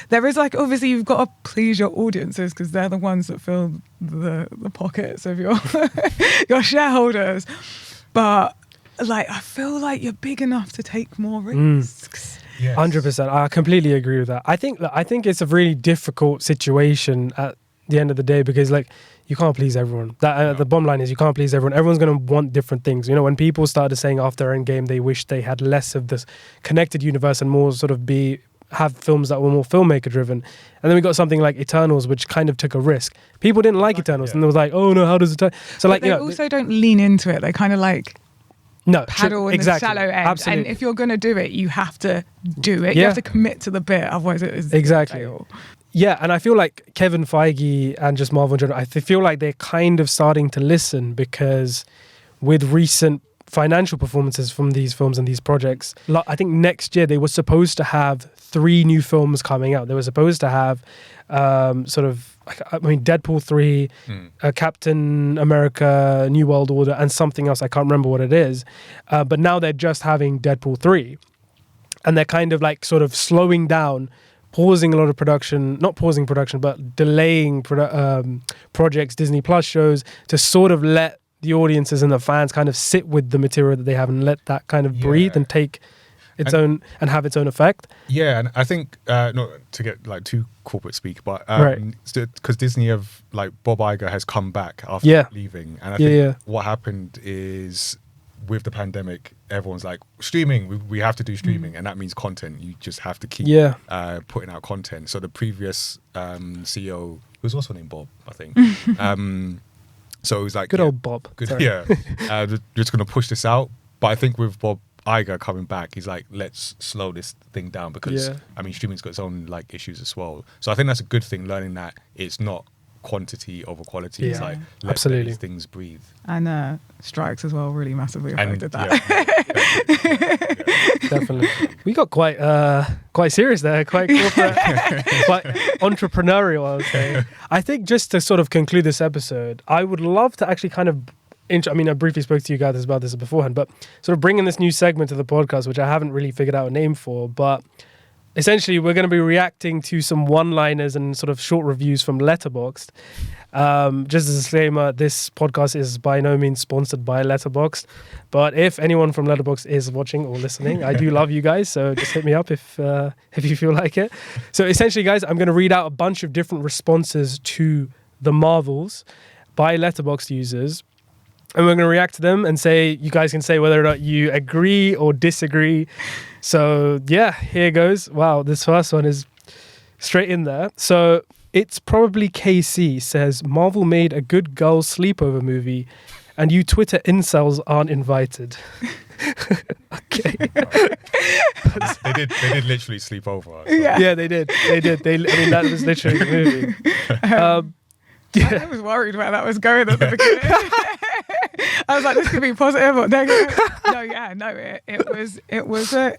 there is like, obviously you've got to please your audiences, because they're the ones that fill the pockets of your your shareholders. But like, I feel like you're big enough to take more risks. 100%. I completely agree with that. I think it's a really difficult situation at the end of the day, because like, you can't please everyone. The bottom line is, you can't please everyone. Everyone's going to want different things. You know, when people started saying after Endgame they wish they had less of this connected universe and more sort of have films that were more filmmaker driven, and then we got something like Eternals, which kind of took a risk. People didn't like Eternals, and they was like, oh no, how does it? So like, they also don't lean into it. They kind of like paddle in the shallow end. Absolutely. And if you're going to do it, you have to do it. You have to commit to the bit, otherwise it is fail. Yeah, and I feel like Kevin Feige and just Marvel in general, I feel like they're kind of starting to listen, because with recent financial performances from these films and these projects. I think next year they were supposed to have 3 new films coming out. They were supposed to have Deadpool 3, Captain America, New World Order, and something else. I can't remember what it is. But now they're just having Deadpool 3. And they're kind of like sort of slowing down, pausing a lot of production, not pausing production, but delaying projects, Disney Plus shows, to sort of let the audiences and the fans kind of sit with the material that they have and let that kind of breathe and take its own and have its own effect. Yeah, and I think not to get like too corporate speak, but because Disney have like Bob Iger has come back after leaving, and I think what happened is with the pandemic, everyone's like streaming. We have to do streaming, and that means content. You just have to keep putting out content. So the previous CEO, who was also named Bob, I think. So it was like good old Bob. Good, just going to push this out. But I think with Bob Iger coming back, he's like, let's slow this thing down because I mean, streaming's got its own like issues as well. So I think that's a good thing, learning that it's not quantity over quality. It's like let these things breathe. And strikes as well really massively affected that. Definitely. We got quite serious there, quite corporate, quite entrepreneurial, I would say. I think just to sort of conclude this episode, I would love to actually kind of I briefly spoke to you guys about this beforehand, but sort of bringing this new segment to the podcast, which I haven't really figured out a name for, but essentially we're going to be reacting to some one-liners and sort of short reviews from Letterboxd. Just as a disclaimer, this podcast is by no means sponsored by Letterboxd, but if anyone from Letterboxd is watching or listening, I do love you guys, so just hit me up if you feel like it. So essentially, guys, I'm going to read out a bunch of different responses to the Marvels by Letterboxd users, and we're going to react to them and say, you guys can say whether or not you agree or disagree. So yeah, here goes. Wow, this first one is straight in there. So it's probably KC says, Marvel made a good girls sleepover movie and you Twitter incels aren't invited. Okay. They did literally sleep over. So. Yeah, they did. That was literally the movie. I was worried where that was going at the beginning. I was like, this could be positive or negative. It was a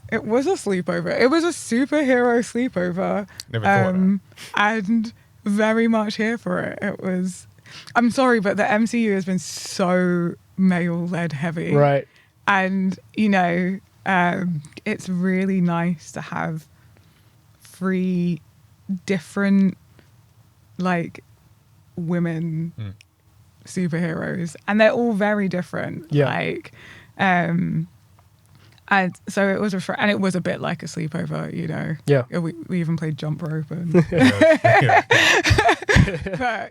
sleepover. It was a superhero sleepover. Never thought of that. And very much here for it. It was. I'm sorry, but the MCU has been so male-led heavy, right? And it's really nice to have 3 different women superheroes, and they're all very different. And so it was and it was a bit like a sleepover, we even played jump rope and but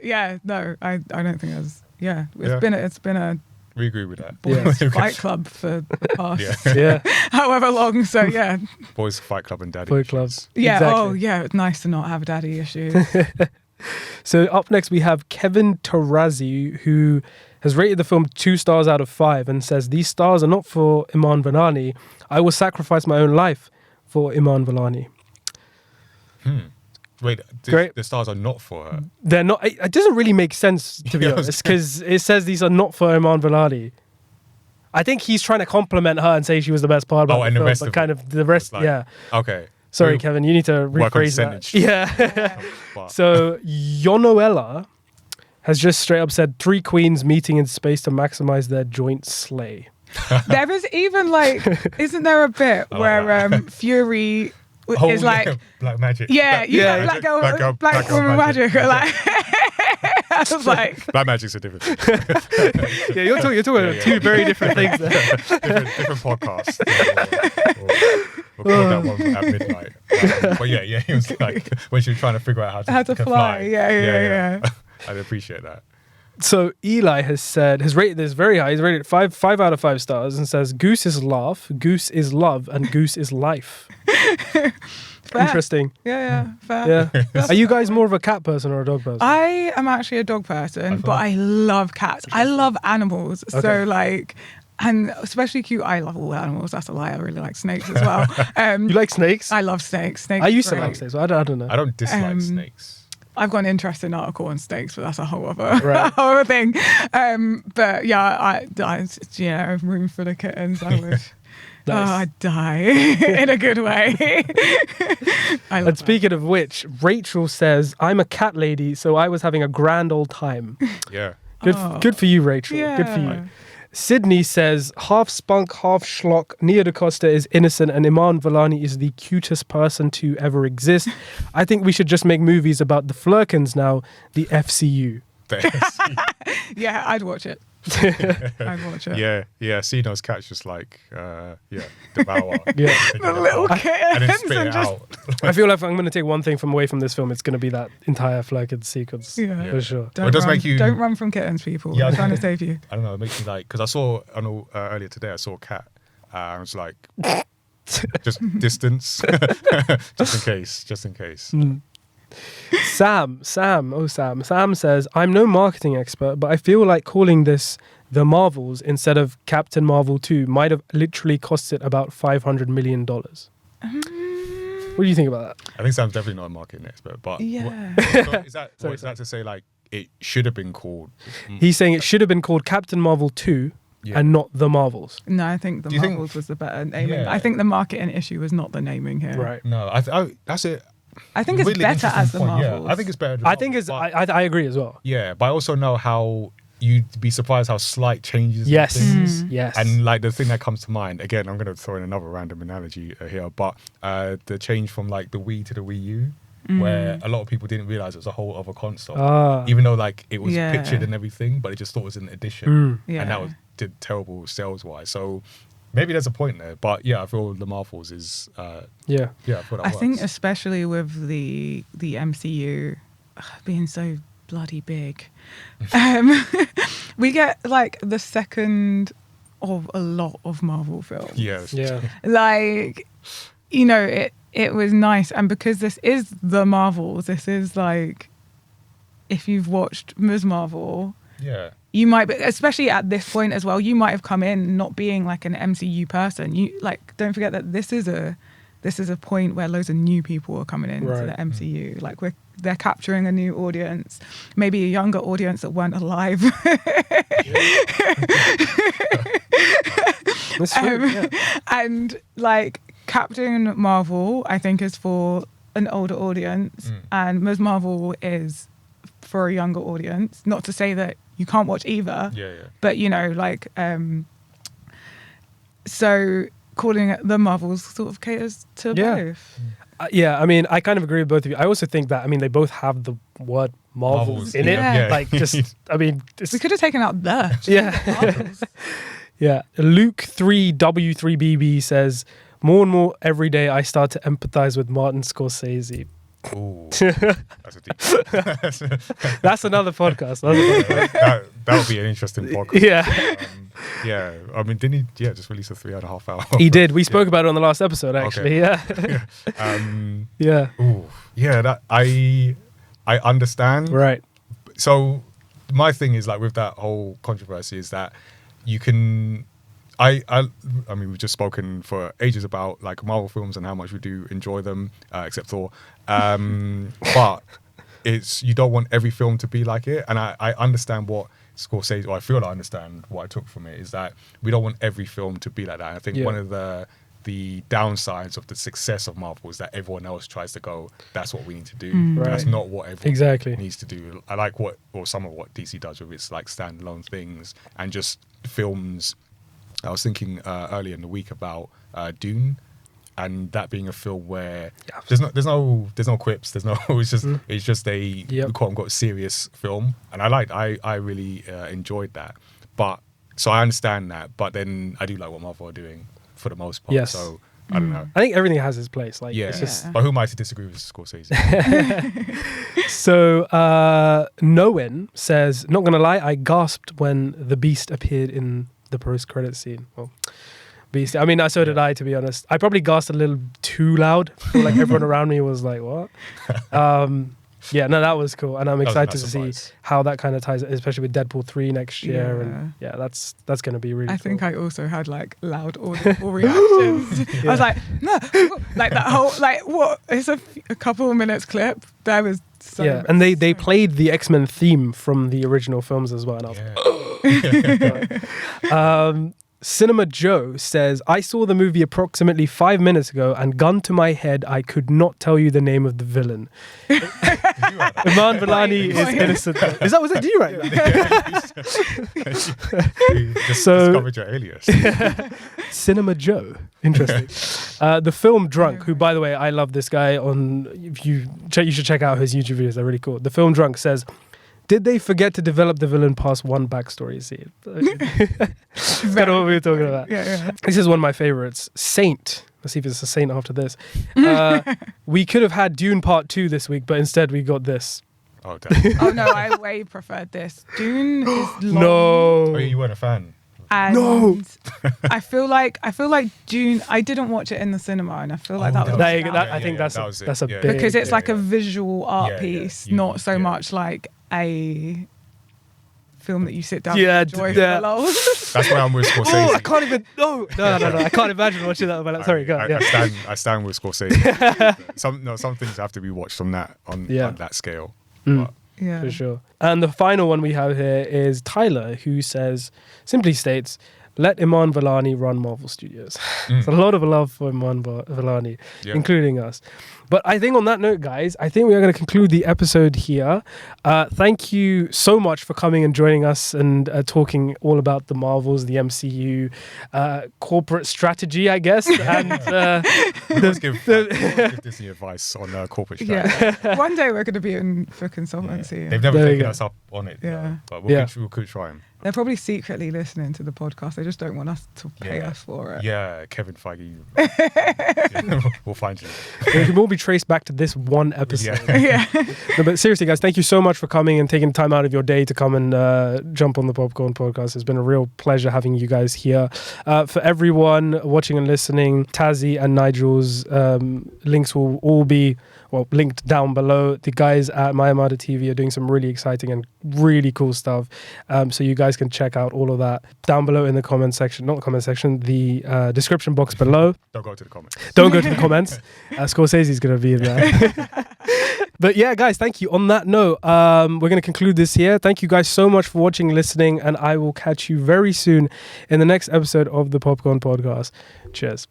I don't think it's been a we agree with that. Boys Fight Club for the past however long. So Boys Fight Club and daddy boy issues. clubs. Exactly. It's nice to not have daddy issues. So up next we have Kevin Tarazzi, who has rated the film 2 stars out of 5 and says, these stars are not for Iman Vellani. I will sacrifice my own life for Iman Vellani. Wait, the stars are not for her? They're not. It doesn't really make sense, to be honest, because it says these are not for Iman Vellani. I think he's trying to compliment her and say she was the best part about the film, but kind of the rest, Okay. Sorry, Kevin, you need to rephrase that. Yeah. So Yonoella has just straight up said 3 queens meeting in space to maximize their joint slay. There is even isn't there a bit where Fury is black magic. Black woman magic. I was like, black magic's a different thing. You're talking about 2 very different things there. different podcasts. We'll call that one at midnight. But he was like, when she was trying to figure out how to fly. Yeah. I'd appreciate that. So Eli has rated this very high. He's rated it 5 out of 5 stars and says, Goose is laugh, Goose is love, and Goose is life. Interesting. Fair. Yeah. Are you guys more of a cat person or a dog person? I am actually a dog person, but I love cats. I love animals. Okay. So and especially cute. I love all animals. That's a lie. I really like snakes as well. You like snakes? I love snakes. I used to like snakes. I don't know. I don't dislike snakes. I've got an interesting article on steaks, but that's a whole other, Right. whole other thing. But yeah, a room full of kittens, I would. Nice. I'd die in a good way. And speaking of which, Rachel says, I'm a cat lady, so I was having a grand old time. Yeah. Good for you, Rachel. Yeah. Good for you. Sydney says, half spunk, half schlock. Nia DaCosta is innocent and Iman Vellani is the cutest person to ever exist. I think we should just make movies about the Flerkens now, the FCU. Yeah, I'd watch it. I'd watch it. Yeah. Cino's cat's just like, devour. Yeah. The little kittens. And then spit it out. I feel like if I'm going to take one thing from away from this film, it's going to be that entire Flerken sequence. Yeah. For sure. Don't run from kittens, people. Yeah, I'm trying to save you. I don't know. It makes me like, because I saw earlier today, I saw a cat. I was like, just distance, just in case. Sam says, I'm no marketing expert, but I feel like calling this The Marvels instead of Captain Marvel 2 might have literally cost it about $500 million. What do you think about that? I think Sam's definitely not a marketing expert, but Yeah. is that to say like it should have been called? He's saying it should have been called Captain Marvel 2 and not The Marvels. No, I think The Marvels was the better naming. Yeah. I think the marketing issue was not the naming here. Right. No, that's it. I think it's Really better as The interesting point. Marvels. Yeah, I think it's better. I agree as well. Yeah, but I also know how you'd be surprised how slight changes. Yes. in things. Yes. And like the thing that comes to mind, again, I'm going to throw in another random analogy here, but the change from like the Wii to the Wii U, where a lot of people didn't realize it was a whole other console, even though like it was pictured and everything, but it just thought it was an addition, and that did terrible sales wise. So maybe there's a point there, but yeah, I feel the Marvels is I feel that I think works. especially with the MCU being so bloody big, we get like the second of a lot of Marvel films. Yes. Yeah. Like, you know, it was nice, and because this is the Marvels, this is like, if you've watched Ms. Marvel, you might, especially at this point as well, you might have come in not being like an MCU person. You like, don't forget that this is a point where loads of new people are coming into the MCU. Like they're capturing a new audience, maybe a younger audience that weren't alive. That's true, And like Captain Marvel, I think, is for an older audience, and Ms. Marvel is for a younger audience. Not to say that you can't watch either, but you know, like, so calling it The Marvels sort of caters to both. I mean, I kind of agree with both of you. I also think that, I mean, they both have the word Marvels in it. Yeah. Like, just, I mean, We could have taken out the. Yeah. Yeah. Luke 3W3BB says, more and more every day I start to empathize with Martin Scorsese. Ooh, that's a deep. That's another podcast. That would be an interesting podcast. Yeah. I mean, didn't he? Just release a 3.5 hour. He did. We spoke about it on the last episode, actually. Okay. Yeah. Ooh, yeah. That I understand. Right. So my thing is like with that whole controversy is that you can. I mean, we've just spoken for ages about like Marvel films and how much we do enjoy them, except Thor. But you don't want every film to be like it, and I understand what Scorsese, or I feel I understand what I took from it, is that we don't want every film to be like that. I think one of the downsides of the success of Marvel is that everyone else tries to go, that's what we need to do. That's not what everyone needs to do. I like some of what DC does with its like standalone things and just films. I was thinking earlier in the week about Dune, and that being a film where there's no quips, it's just a quote unquote serious film, and I really enjoyed that. But so I understand that, but then I do like what Marvel are doing for the most part. Yes. So I don't know. I think everything has its place. Like, it's just... But who am I to disagree with Scorsese? So Noen says, not gonna lie, I gasped when the Beast appeared in the post-credit scene. Well, Beast. I mean, so did I, to be honest. I probably gasped a little too loud. I feel like everyone around me was like, what? That was cool. And I'm excited to see how that kind of ties, especially with Deadpool 3 next year. And that's going to be really cool. I think I also had like loud audible reactions. I was like, no, like that whole, like what? It's a couple of minutes clip. There was So, yeah, and they played the X-Men theme from the original films as well. And I was Cinema Joe says, I saw the movie approximately 5 minutes ago, and gun to my head, I could not tell you the name of the villain. Iman Vellani is innocent. Was it? Did you write that? Just discovered your alias. Cinema Joe. Interesting. The film Drunk, who, by the way, I love this guy. You should check out his YouTube videos. They're really cool. The film Drunk says, did they forget to develop the villain past one backstory scene? That's kind of what we were talking about. Yeah. This is one of my favorites. Saint. Let's see if it's a Saint after this. We could have had Dune Part 2 this week, but instead we got this. Oh, damn. Oh no, I way preferred this. Dune is long. No. Oh, you weren't a fan? And No. I feel like Dune. I didn't watch it in the cinema, and I feel like that was I think that's a big, because it's like a yeah. visual art Yeah, piece, yeah. not so much like a film that you sit down Yeah, and enjoy yeah. for the lols. That's why I'm with Scorsese. Oh, I can't even. No. I can't imagine watching that. But sorry, go. I stand with Scorsese. Some things have to be watched on that scale. Mm. But Yeah, For sure. And the final one we have here is Tyler, who simply states, let Iman Vellani run Marvel Studios. It's a lot of love for Iman Vellani, including us. But I think on that note, guys, I think we are going to conclude the episode here. Thank you so much for coming and joining us and talking all about the Marvels, the MCU, corporate strategy, I guess. And let's give Disney advice on corporate strategy. yeah. One day we're going to be in for consultancy. Yeah. They've never taken us up on it. Yeah. But we could try them. They're probably secretly listening to the podcast. They just don't want us to pay us for it. Yeah, Kevin Feige. We'll find you. It can all be traced back to this one episode. Yeah. No, but seriously, guys, thank you so much for coming and taking time out of your day to come and jump on the Popcorn Podcast. It's been a real pleasure having you guys here. For everyone watching and listening, Tazziii and Nigel's links will all be linked down below. The guys at MAYAMADATV are doing some really exciting and really cool stuff. So you guys can check out all of that down below in the comment section, not the comment section, the description box below. Don't go to the comments. Don't go to the comments. Scorsese's going to be in there. But yeah, guys, thank you. On that note, we're going to conclude this here. Thank you guys so much for watching, listening, and I will catch you very soon in the next episode of the Popcorn Podcast. Cheers.